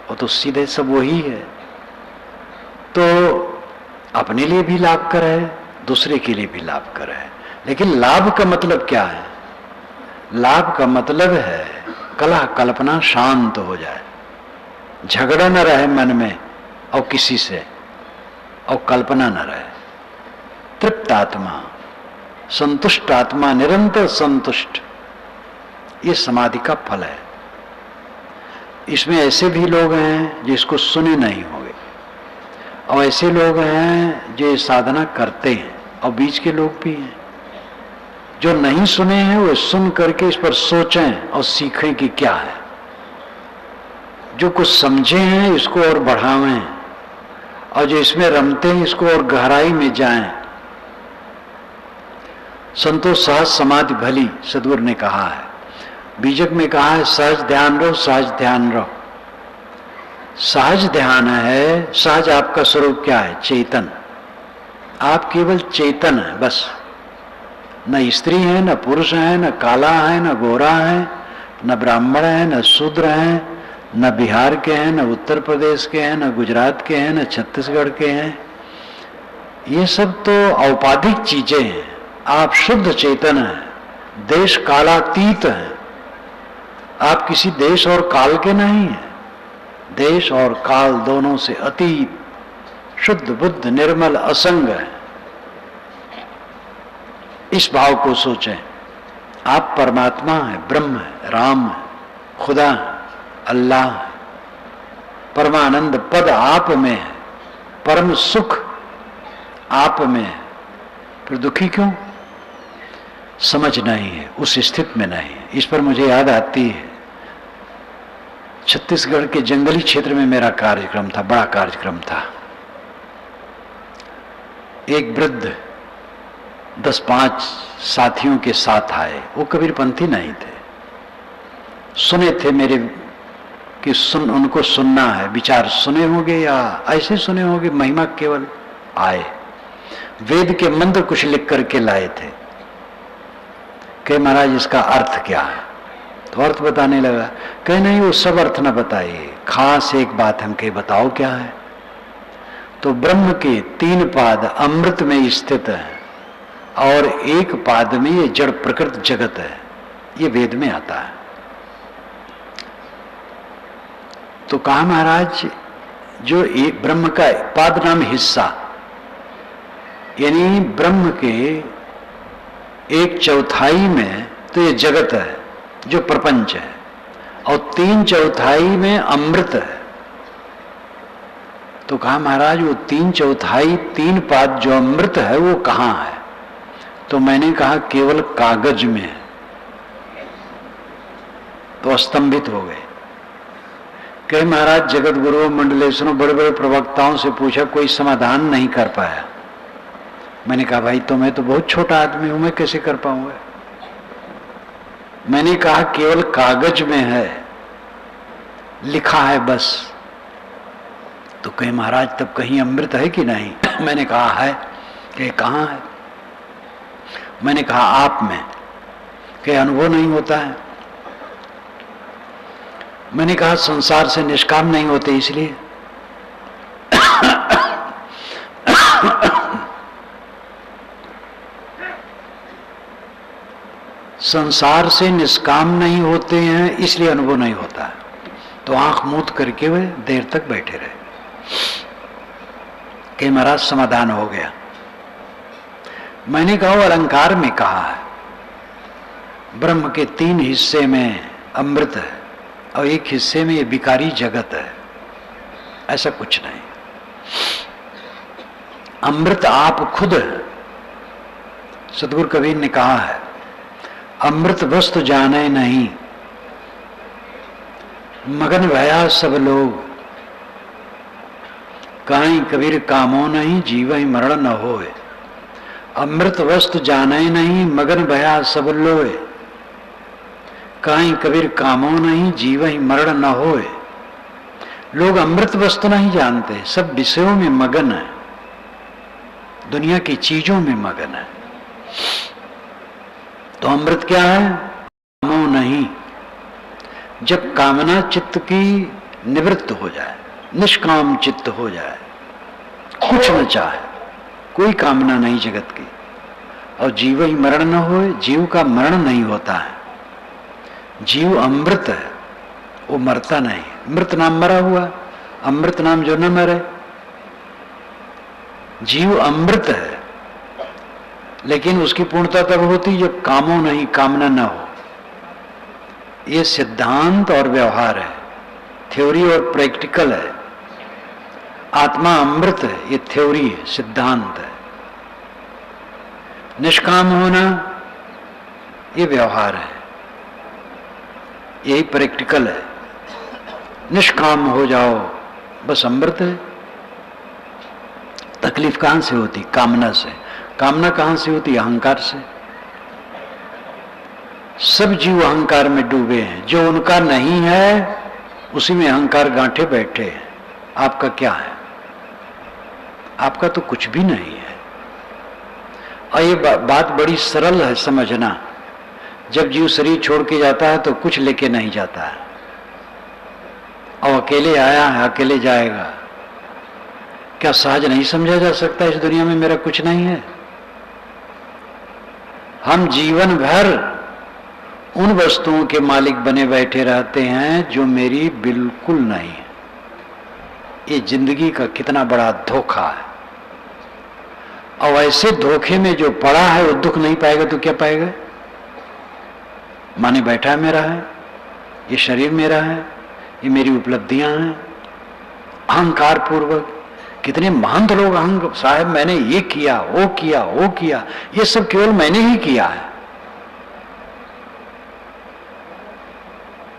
वो तो सीधे सब वही है। तो अपने लिए भी लाभकर है, दूसरे के लिए भी लाभकर है। लेकिन लाभ का मतलब क्या है? लाभ का मतलब है कलह कल्पना शांत हो जाए, झगड़ा न रहे मन में और किसी से, और कल्पना न रहे, तृप्त आत्मा, संतुष्ट आत्मा, निरंतर संतुष्ट। ये समाधि का फल है। इसमें ऐसे भी लोग हैं जिसको सुने नहीं होंगे, और ऐसे लोग हैं जो साधना करते हैं, और बीच के लोग भी हैं जो नहीं सुने हैं, वो सुन करके इस पर सोचें और सीखें कि क्या है। जो कुछ समझे हैं इसको और बढ़ावें, और जो इसमें रमते हैं इसको और गहराई में जाएं। संतोष सहज समाधि भली, सद्गुरु ने कहा है। बीजक में कहा है सहज ध्यान रहो, सहज ध्यान रहो। सहज ध्यान है, सहज आपका स्वरूप क्या है? चेतन। आप केवल चेतन है बस, न स्त्री है, न पुरुष है, न काला है, न गोरा है, न ब्राह्मण है, न शूद्र है, न बिहार के हैं, न उत्तर प्रदेश के हैं, न गुजरात के हैं, न छत्तीसगढ़ के हैं। ये सब तो औपाधिक चीजें हैं। आप शुद्ध चेतन हैं, देश कालातीत है, आप किसी देश और काल के नहीं हैं। देश और काल दोनों से अतीत, शुद्ध बुद्ध निर्मल असंग है। इस भाव को सोचें। आप परमात्मा है, ब्रह्म है, राम है, खुदा है, अल्लाह है। परमानंद पद आप में है, परम सुख आप में है, फिर दुखी क्यों? समझ नहीं है, उस स्थिति में नहीं है। इस पर मुझे याद आती है, छत्तीसगढ़ के जंगली क्षेत्र में मेरा कार्यक्रम था, बड़ा कार्यक्रम था। एक वृद्ध 10-5 साथियों के साथ आए। वो कबीरपंथी नहीं थे, सुने थे मेरे कि उनको सुनना है। विचार सुने होंगे या ऐसे सुने होंगे, महिमा केवल आए। वेद के मंत्र कुछ लिख करके लाए थे कि महाराज इसका अर्थ क्या है? तो अर्थ बताने लगा। कहे नहीं, वो सब अर्थ न बताइए, खास एक बात हमके बताओ क्या है। तो ब्रह्म के 3 पाद अमृत में स्थित है और 1 पाद में ये जड़ प्रकृत जगत है, ये वेद में आता है। तो कहा महाराज जो ब्रह्म का पाद नाम हिस्सा, यानी ब्रह्म के 1/4 में तो ये जगत है जो प्रपंच है, और 3/4 में अमृत है। तो कहा महाराज वो 3/4 3 पाद जो अमृत है वो कहाँ है? तो मैंने कहा केवल कागज में है। तो स्तंभित हो गए। कहे महाराज जगत गुरु मंडलेश्वरों बड़े बड़े प्रवक्ताओं से पूछा, कोई समाधान नहीं कर पाया। मैंने कहा भाई तो मैं तो बहुत छोटा आदमी हूं, मैं कैसे कर पाऊंगा? मैंने कहा केवल कागज में है, लिखा है बस। तो कहे महाराज तब कहीं अमृत है कि नहीं? मैंने कहा है। कि कहाँ है? मैंने कहा आप में। कि अनुभव नहीं होता है। मैंने कहा संसार से निष्काम नहीं होते इसलिए। संसार से निष्काम नहीं होते हैं इसलिए अनुभव नहीं होता है। तो आंख मूंद करके वे देर तक बैठे रहे कि महाराज समाधान हो गया। मैंने कहा अलंकार में कहा है ब्रह्म के 3 हिस्से में अमृत है और 1 हिस्से में ये विकारी जगत है। ऐसा कुछ नहीं, अमृत आप खुद है। सदगुरु कबीर ने कहा है अमृत वस्तु जाने नहीं, मगन भया सब लोग, काई कबीर कामो नहीं, जीवहि मरण न होए। अमृत वस्तु जाने नहीं, मगन भया सब लोग, काई कबीर कामो नहीं, जीवहि मरण न होए। लोग अमृत वस्तु नहीं जानते, सब विषयों में मगन है, दुनिया की चीजों में मगन है। तो अमृत क्या है? कामो नहीं। जब कामना चित्त की निवृत्त हो जाए, निष्काम चित्त हो जाए, कुछ न चाहे, कोई कामना नहीं जगत की, और जीव ही मरण न होए, जीव का मरण नहीं होता है। जीव अमृत है, वो मरता नहीं। मृत नाम मरा हुआ, अमृत नाम जो न मरे। जीव अमृत है, लेकिन उसकी पूर्णता तब होती जब कामो नहीं, कामना न हो। ये सिद्धांत और व्यवहार है, थ्योरी और प्रैक्टिकल है। आत्मा अमृत है, ये थ्योरी है, सिद्धांत है। निष्काम होना ये व्यवहार है, यही प्रैक्टिकल है। निष्काम हो जाओ बस अमृत है। तकलीफ कहां से होती? कामना से। कामना कहां से होती? अहंकार से। सब जीव अहंकार में डूबे हैं, जो उनका नहीं है उसी में अहंकार गांठे बैठे हैं। आपका क्या है? आपका तो कुछ भी नहीं है। और ये बात बड़ी सरल है समझना। जब जीव शरीर छोड़ के जाता है तो कुछ लेके नहीं जाता है, और अकेले आया है अकेले जाएगा। क्या सहज नहीं समझा जा सकता इस दुनिया में मेरा कुछ नहीं है? हम जीवन भर उन वस्तुओं के मालिक बने बैठे रहते हैं जो मेरी बिल्कुल नहीं है। ये जिंदगी का कितना बड़ा धोखा है। और ऐसे धोखे में जो पड़ा है वो दुख नहीं पाएगा तो क्या पाएगा? माने बैठा है मेरा है, ये शरीर मेरा है, ये मेरी उपलब्धियां हैं। अहंकार पूर्वक कितने महंत लोग अहंग साहब मैंने ये किया वो किया वो किया, ये सब केवल मैंने ही किया है।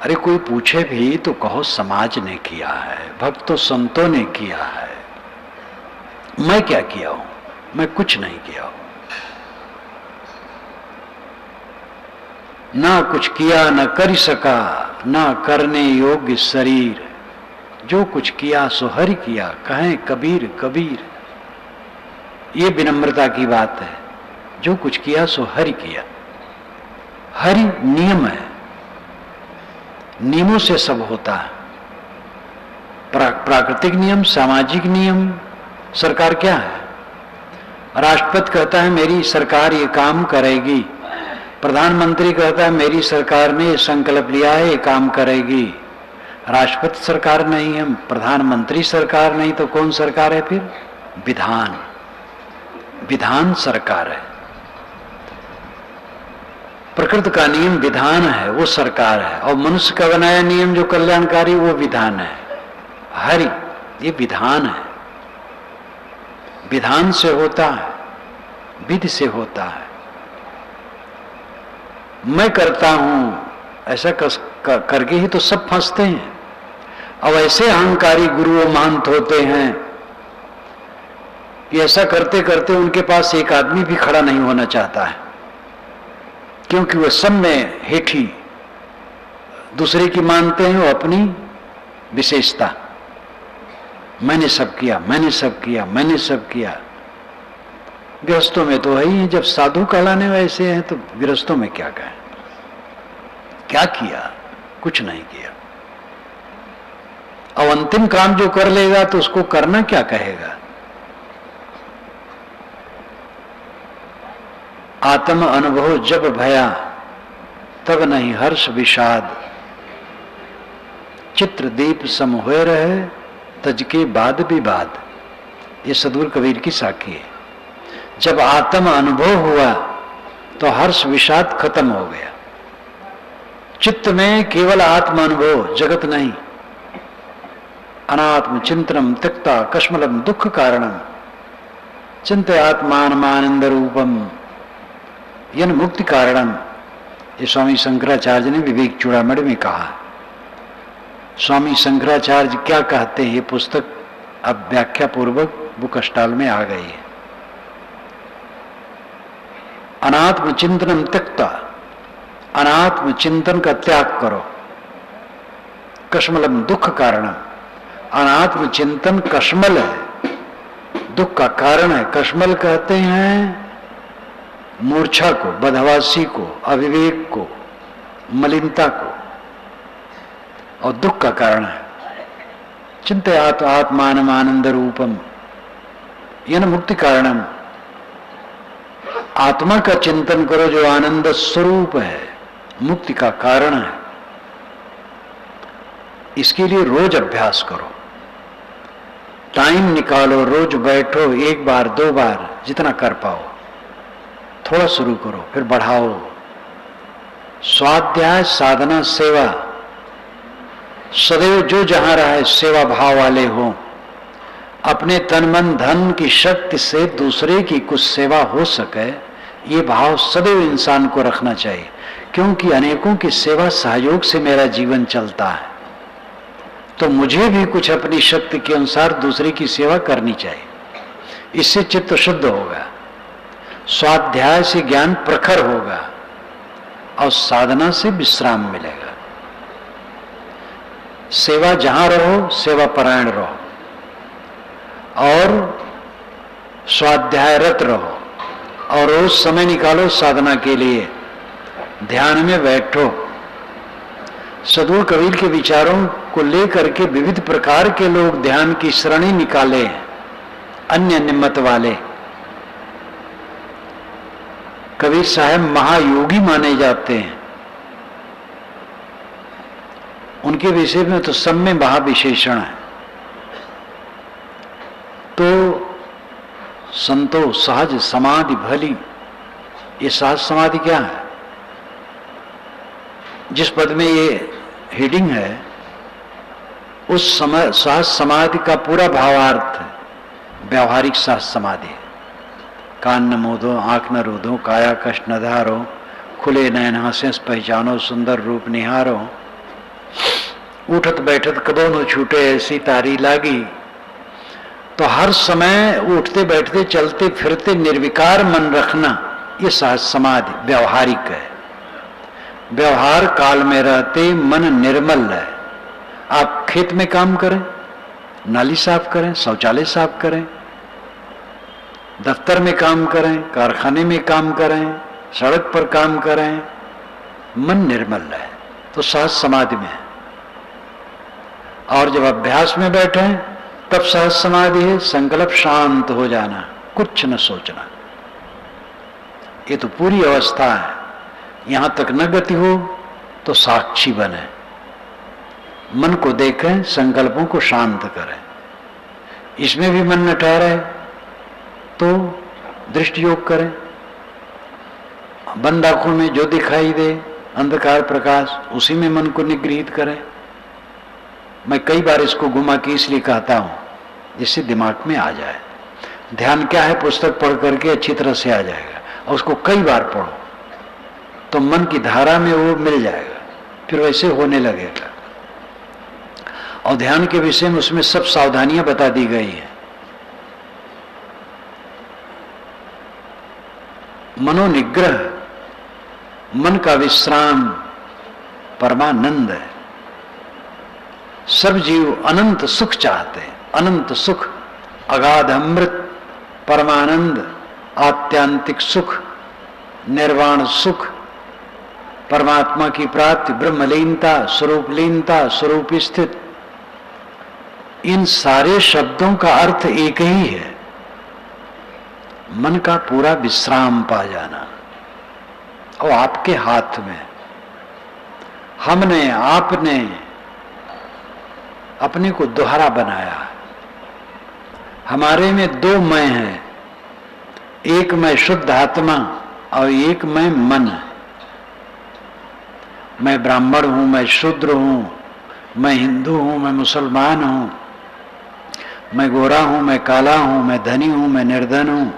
अरे कोई पूछे भी तो कहो समाज ने किया है, भक्तों संतों ने किया है। मैं क्या किया हूं? मैं कुछ नहीं किया हूं। ना कुछ किया न कर सका, ना करने योग्य शरीर। जो कुछ किया सो हरि किया, कहें कबीर कबीर। ये विनम्रता की बात है। जो कुछ किया सो हरि किया। हरि नियम है, नियमों से सब होता है। प्राकृतिक नियम, सामाजिक नियम। सरकार क्या है? राष्ट्रपति कहता है मेरी सरकार ये काम करेगी, प्रधानमंत्री कहता है मेरी सरकार ने ये संकल्प लिया है ये काम करेगी। राष्ट्रपति सरकार नहीं है, प्रधानमंत्री सरकार नहीं, तो कौन सरकार है फिर? विधान। विधान सरकार है। प्रकृति का नियम विधान है, वो सरकार है। और मनुष्य का बनाया नियम जो कल्याणकारी वो विधान है। हरि ये विधान है। विधान से होता है, विधि से होता है। मैं करता हूं ऐसा करके ही तो सब फंसते हैं। अब ऐसे अहंकारी गुरु महंत होते हैं कि ऐसा करते करते उनके पास एक आदमी भी खड़ा नहीं होना चाहता है, क्योंकि वह सब में हेठी दूसरे की मानते हैं, वो अपनी विशेषता। मैंने सब किया, मैंने सब किया, मैंने सब किया। गृहस्थों में तो है ही, जब साधु कहलाने वैसे हैं तो गृहस्थों में क्या कहें? क्या किया? कुछ नहीं किया। अब अंतिम काम जो कर लेगा तो उसको करना क्या कहेगा? आत्म अनुभव जब भया तब नहीं हर्ष विषाद, चित्र दीप सम होए रहे तज के बाद विवाद। ये सदगुरु कबीर की साखी है। जब आत्म अनुभव हुआ तो हर्ष विषाद खत्म हो गया। चित्त में केवल आत्म अनुभव, जगत नहीं। अनात्म चिंतनम त्यक्ता कश्मलम दुख कारणम चिंतयात्मानमानंद रूपम यन मुक्ति कारणम। ये स्वामी शंकराचार्य ने विवेक चूड़ामणि में कहा। स्वामी शंकराचार्य क्या कहते हैं? ये पुस्तक अब व्याख्या पूर्वक बुक स्टॉल में आ गई है। अनात्म चिंतनम त्यक्ता, अनात्म चिंतन का त्याग करो। कश्मलम दुख कारणम, अनात्म चिंतन कश्मल है, दुख का कारण है। कश्मल कहते हैं मूर्छा को, बदहवासी को, अविवेक को, मलिनता को, और दुख का कारण है। चिंतयात आत्मान आनंद रूपम यन मुक्ति कारणम। आत्मा का चिंतन करो जो आनंद स्वरूप है, मुक्ति का कारण है। इसके लिए रोज अभ्यास करो, टाइम निकालो, रोज बैठो, एक बार दो बार जितना कर पाओ। थोड़ा शुरू करो फिर बढ़ाओ। स्वाध्याय, साधना, सेवा, सदैव जो जहां रहे सेवा भाव वाले हो। अपने तन मन धन की शक्ति से दूसरे की कुछ सेवा हो सके, ये भाव सदैव इंसान को रखना चाहिए, क्योंकि अनेकों की सेवा सहयोग से मेरा जीवन चलता है। तो मुझे भी कुछ अपनी शक्ति के अनुसार दूसरे की सेवा करनी चाहिए। इससे चित्त शुद्ध होगा, स्वाध्याय से ज्ञान प्रखर होगा और साधना से विश्राम मिलेगा। सेवा जहां रहो सेवा परायण रहो और स्वाध्यायरत रहो और रोज समय निकालो साधना के लिए, ध्यान में बैठो। सदगुरु कबीर के विचारों को लेकर के विविध प्रकार के लोग ध्यान की श्रेणी निकाले हैं, अन्य अन्य मत वाले। कबीर साहब महायोगी माने जाते हैं, उनके विषय में तो सब में महाविशेषण है। तो संतोष सहज समाधि भली, ये सहज समाधि क्या है? जिस पद में ये हेडिंग है उस समय सहज समाधि का पूरा भावार्थ है व्यावहारिक सहज समाधि। कान न मोदो, आंख न रोदो, काया कष्ट न धारो, खुले नयन हंसे पहचानो, सुंदर रूप निहारो, उठत बैठत कबो न छूटे ऐसी तारी लागी। तो हर समय उठते बैठते चलते फिरते निर्विकार मन रखना, ये सहज समाधि व्यवहारिक है। व्यवहार काल में रहते मन निर्मल है। आप खेत में काम करें, नाली साफ करें, शौचालय साफ करें, दफ्तर में काम करें, कारखाने में काम करें, सड़क पर काम करें, मन निर्मल है तो सहज समाधि में है। और जब अभ्यास में बैठे तब सहज समाधि है, संकल्प शांत हो जाना, कुछ न सोचना। ये तो पूरी अवस्था है। यहां तक न गति हो तो साक्षी बने, मन को देखें, संकल्पों को शांत करें। इसमें भी मन न ठहरे तो दृष्टि योग करें। बंद आंखों में जो दिखाई दे अंधकार प्रकाश, उसी में मन को निगृहित करें। मैं कई बार इसको घुमा के इसलिए कहता हूं जिससे दिमाग में आ जाए। ध्यान क्या है, पुस्तक पढ़ करके अच्छी तरह से आ जाएगा, और उसको कई बार पढ़ो तो मन की धारा में वो मिल जाएगा, फिर वैसे होने लगेगा। और ध्यान के विषय में उसमें सब सावधानियां बता दी गई हैं। मनोनिग्रह, मन का विश्राम परमानंद है। सब जीव अनंत सुख चाहते हैं, अनंत सुख, अगाध अमृत, परमानंद, आत्यांतिक सुख, निर्वाण सुख, परमात्मा की प्राप्ति, ब्रह्मलीनता, स्वरूपलीनता, स्वरूप स्थित। इन सारे शब्दों का अर्थ एक ही है, मन का पूरा विश्राम पा जाना। और आपके हाथ में, हमने आपने अपने को दोहरा बनाया। हमारे में दो मैं हैं, एक मैं शुद्ध आत्मा और एक मैं मन। मैं ब्राह्मण हूं, मैं शूद्र हूं, मैं हिंदू हूं, मैं मुसलमान हूं, मैं गोरा हूं, मैं काला हूं, मैं धनी हूं, मैं निर्धन हूं,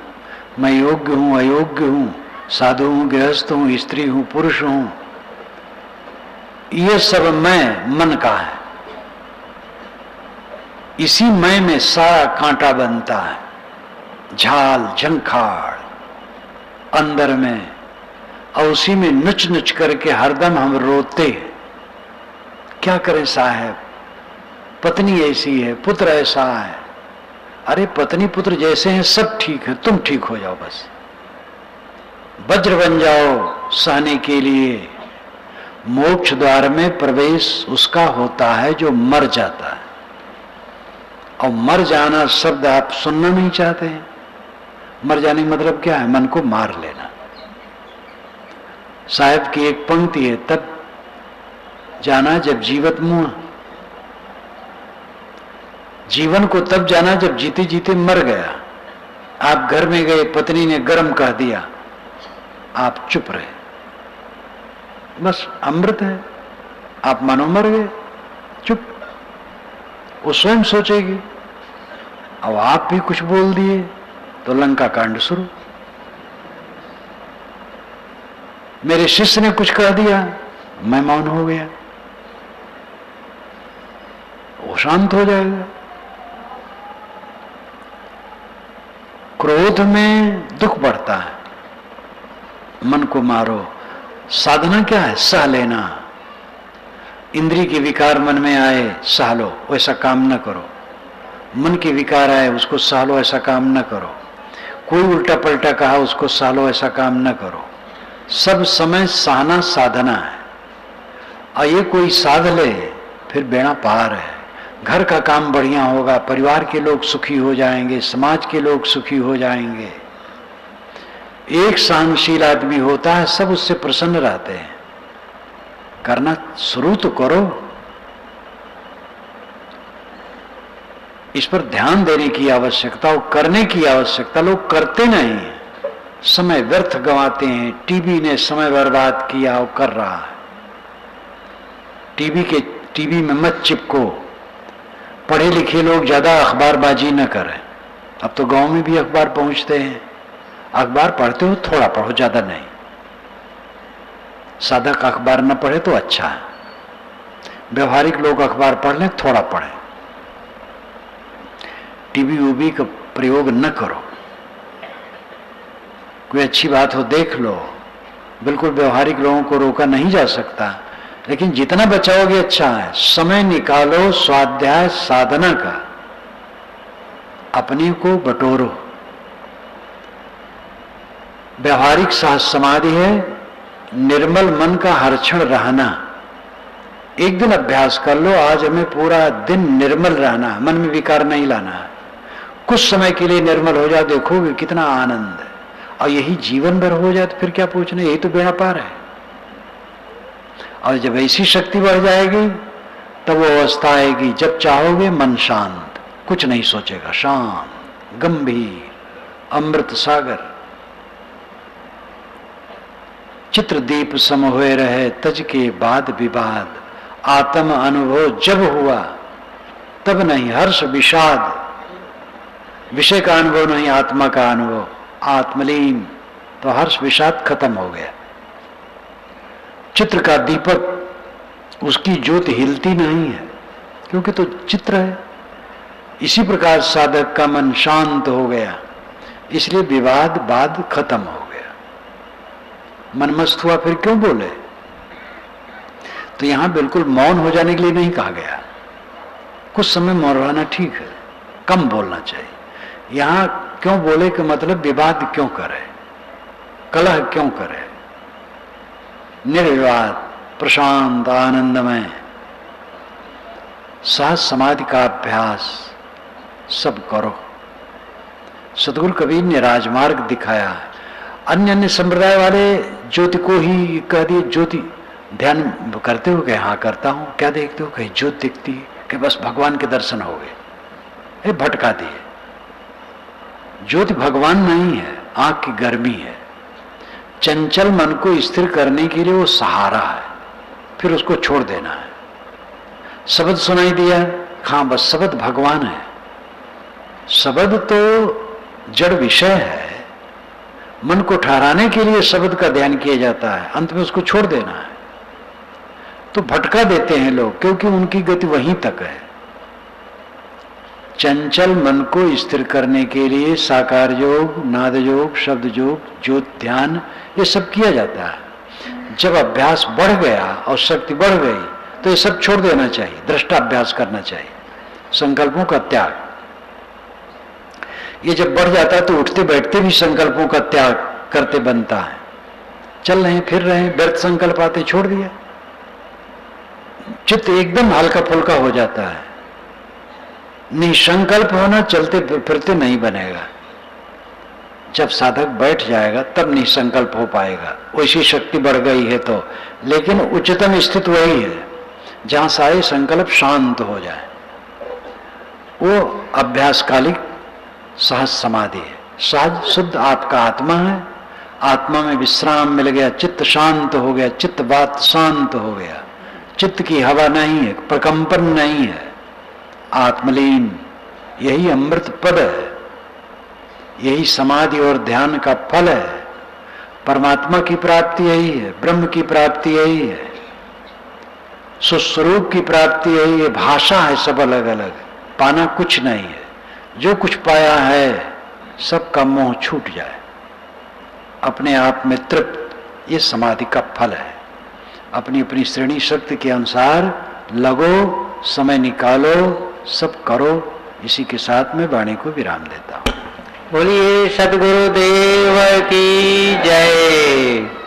मैं योग्य हूं, अयोग्य हूं, साधु हूं, गृहस्थ हूं, स्त्री हूं, पुरुष हूं। ये सब मैं मन का है। इसी मैं में सारा कांटा बनता है, झाल झंखाड़ अंदर में, और उसी में नुच नुच करके हरदम हम रोते। क्या करें साहब, पत्नी ऐसी है, पुत्र ऐसा है। अरे पत्नी पुत्र जैसे हैं सब ठीक है, तुम ठीक हो जाओ बस। वज्र बन जाओ सहने के लिए। मोक्ष द्वार में प्रवेश उसका होता है जो मर जाता है। और मर जाना शब्द आप सुनना नहीं चाहते हैं। मर जाने का मतलब क्या है? मन को मार लेना। साहब की एक पंक्ति है, तब जाना जब जीवत मुआ। जीवन को तब जाना जब जीते जीते मर गया। आप घर में गए, पत्नी ने गर्म कह दिया, आप चुप रहे, बस अमृत है। आप मानो मर गए, चुप। वो स्वयं सोचेगी। अब आप भी कुछ बोल दिए तो लंका कांड शुरू। मेरे शिष्य ने कुछ कह दिया, मैं मौन हो गया, वो शांत हो जाएगा। क्रोध में दुख बढ़ता है, मन को मारो। साधना क्या है? सह लेना। इंद्रिय के विकार मन में आए, सह लो, वैसा काम न करो। मन के विकार आए, उसको सह लो, ऐसा काम न करो। कोई उल्टा पलटा कहा, उसको सह लो, ऐसा काम न करो। सब समय सहना साधना है। और ये कोई साध ले फिर बेड़ा पार है। घर का काम बढ़िया होगा, परिवार के लोग सुखी हो जाएंगे, समाज के लोग सुखी हो जाएंगे। एक सहनशील आदमी होता है, सब उससे प्रसन्न रहते हैं। करना शुरू तो करो, इस पर ध्यान देने की आवश्यकता और करने की आवश्यकता। लोग करते नहीं है, समय व्यर्थ गंवाते हैं। टीवी ने समय बर्बाद किया और कर रहा है। टीवी में मत चिपको। पढ़े लिखे लोग ज्यादा अखबारबाजी न करें। अब तो गांव में भी अखबार पहुंचते हैं। अखबार पढ़ते हो थोड़ा पढ़ो, ज्यादा नहीं। साधक अखबार न पढ़े तो अच्छा है। व्यवहारिक लोग अखबार पढ़ लें, थोड़ा पढ़ें। टीवी वीवी का प्रयोग न करो। कोई अच्छी बात हो देख लो। बिल्कुल व्यवहारिक लोगों को रोका नहीं जा सकता, लेकिन जितना बचाओगे अच्छा है। समय निकालो स्वाध्याय साधना का, अपने को बटोरो। व्यवहारिक साहस समाधि है निर्मल मन का हर क्षण रहना। एक दिन अभ्यास कर लो, आज हमें पूरा दिन निर्मल रहना है, मन में विकार नहीं लाना है। कुछ समय के लिए निर्मल हो जाए, देखोगे कितना आनंद है। और यही जीवन भर हो जाए तो फिर क्या पूछना, यही तो बेड़ा पार है। और जब ऐसी शक्ति बढ़ जाएगी तब वो अवस्था आएगी जब चाहोगे मन शांत, कुछ नहीं सोचेगा, शांत गंभीर अमृत सागर। चित्रदीप सम हुए रहे तज के बाद विवाद। आत्म अनुभव जब हुआ तब नहीं हर्ष विषाद। विषय का अनुभव नहीं, आत्मा का अनुभव, आत्मलीन, तो हर्ष विषाद खत्म हो गया। चित्र का दीपक, उसकी ज्योति हिलती नहीं है क्योंकि तो चित्र है। इसी प्रकार साधक का मन शांत हो गया, इसलिए विवाद बाद खत्म हो गया। मन मस्त हुआ, फिर क्यों बोले? तो यहां बिल्कुल मौन हो जाने के लिए नहीं कहा गया। कुछ समय मौन रहना ठीक है, कम बोलना चाहिए। यहां क्यों बोले कि मतलब विवाद क्यों करे, कलह क्यों करे। निर्विवाद प्रशांत आनंदमय सहज समाधि का अभ्यास सब करो। सतगुरु कबीर ने राजमार्ग दिखाया। अन्य अन्य संप्रदाय वाले ज्योति को ही कह दिए, ज्योति ध्यान करते हो? क्या हाँ करता हूं। क्या देखते हो? कहीं ज्योति दिखती है कि बस भगवान के दर्शन हो गए। भटका दिए। ज्योति भगवान नहीं है, आंख की गर्मी है। चंचल मन को स्थिर करने के लिए वो सहारा है, फिर उसको छोड़ देना है। शब्द सुनाई दिया, हाँ बस शब्द भगवान है। शब्द तो जड़ विषय है, मन को ठहराने के लिए शब्द का ध्यान किया जाता है, अंत में उसको छोड़ देना है। तो भटका देते हैं लोग क्योंकि उनकी गति वहीं तक है। चंचल मन को स्थिर करने के लिए साकार योग, नाद योग, शब्द योग, ज्योत ध्यान, ये सब किया जाता है। जब अभ्यास बढ़ गया और शक्ति बढ़ गई तो ये सब छोड़ देना चाहिए, दृष्टाभ्यास करना चाहिए, संकल्पों का त्याग। ये जब बढ़ जाता है तो उठते बैठते भी संकल्पों का त्याग करते बनता है। चल रहे हैं, फिर रहे हैं, व्यर्थ संकल्प आते, छोड़ दिया। चित्त एकदम हल्का फुल्का हो जाता है। निसंकल्प होना चलते फिरते नहीं बनेगा। जब साधक बैठ जाएगा तब निसंकल्प हो पाएगा, वैसी शक्ति बढ़ गई है तो। लेकिन उच्चतम स्थिति वही है जहां सारे संकल्प शांत हो जाए। वो अभ्यासकालिक सहज समाधि है। सहज शुद्ध आपका आत्मा है, आत्मा में विश्राम मिल गया, चित्त शांत हो गया, चित्त बात शांत हो गया, चित्त की हवा नहीं है, प्रकंपन नहीं है, आत्मलीन। यही अमृत पद है, यही समाधि और ध्यान का फल है। परमात्मा की प्राप्ति यही है, ब्रह्म की प्राप्ति यही है, सुस्वरूप की प्राप्ति यही है। भाषा है सब अलग अलग, पाना कुछ नहीं है। जो कुछ पाया है सबका मोह छूट जाए, अपने आप में तृप्त, ये समाधि का फल है। अपनी अपनी श्रेणी शक्ति के अनुसार लगो, समय निकालो, सब करो। इसी के साथ में वाणी को विराम देता हूं। बोलिए सद्गुरुदेव की जय।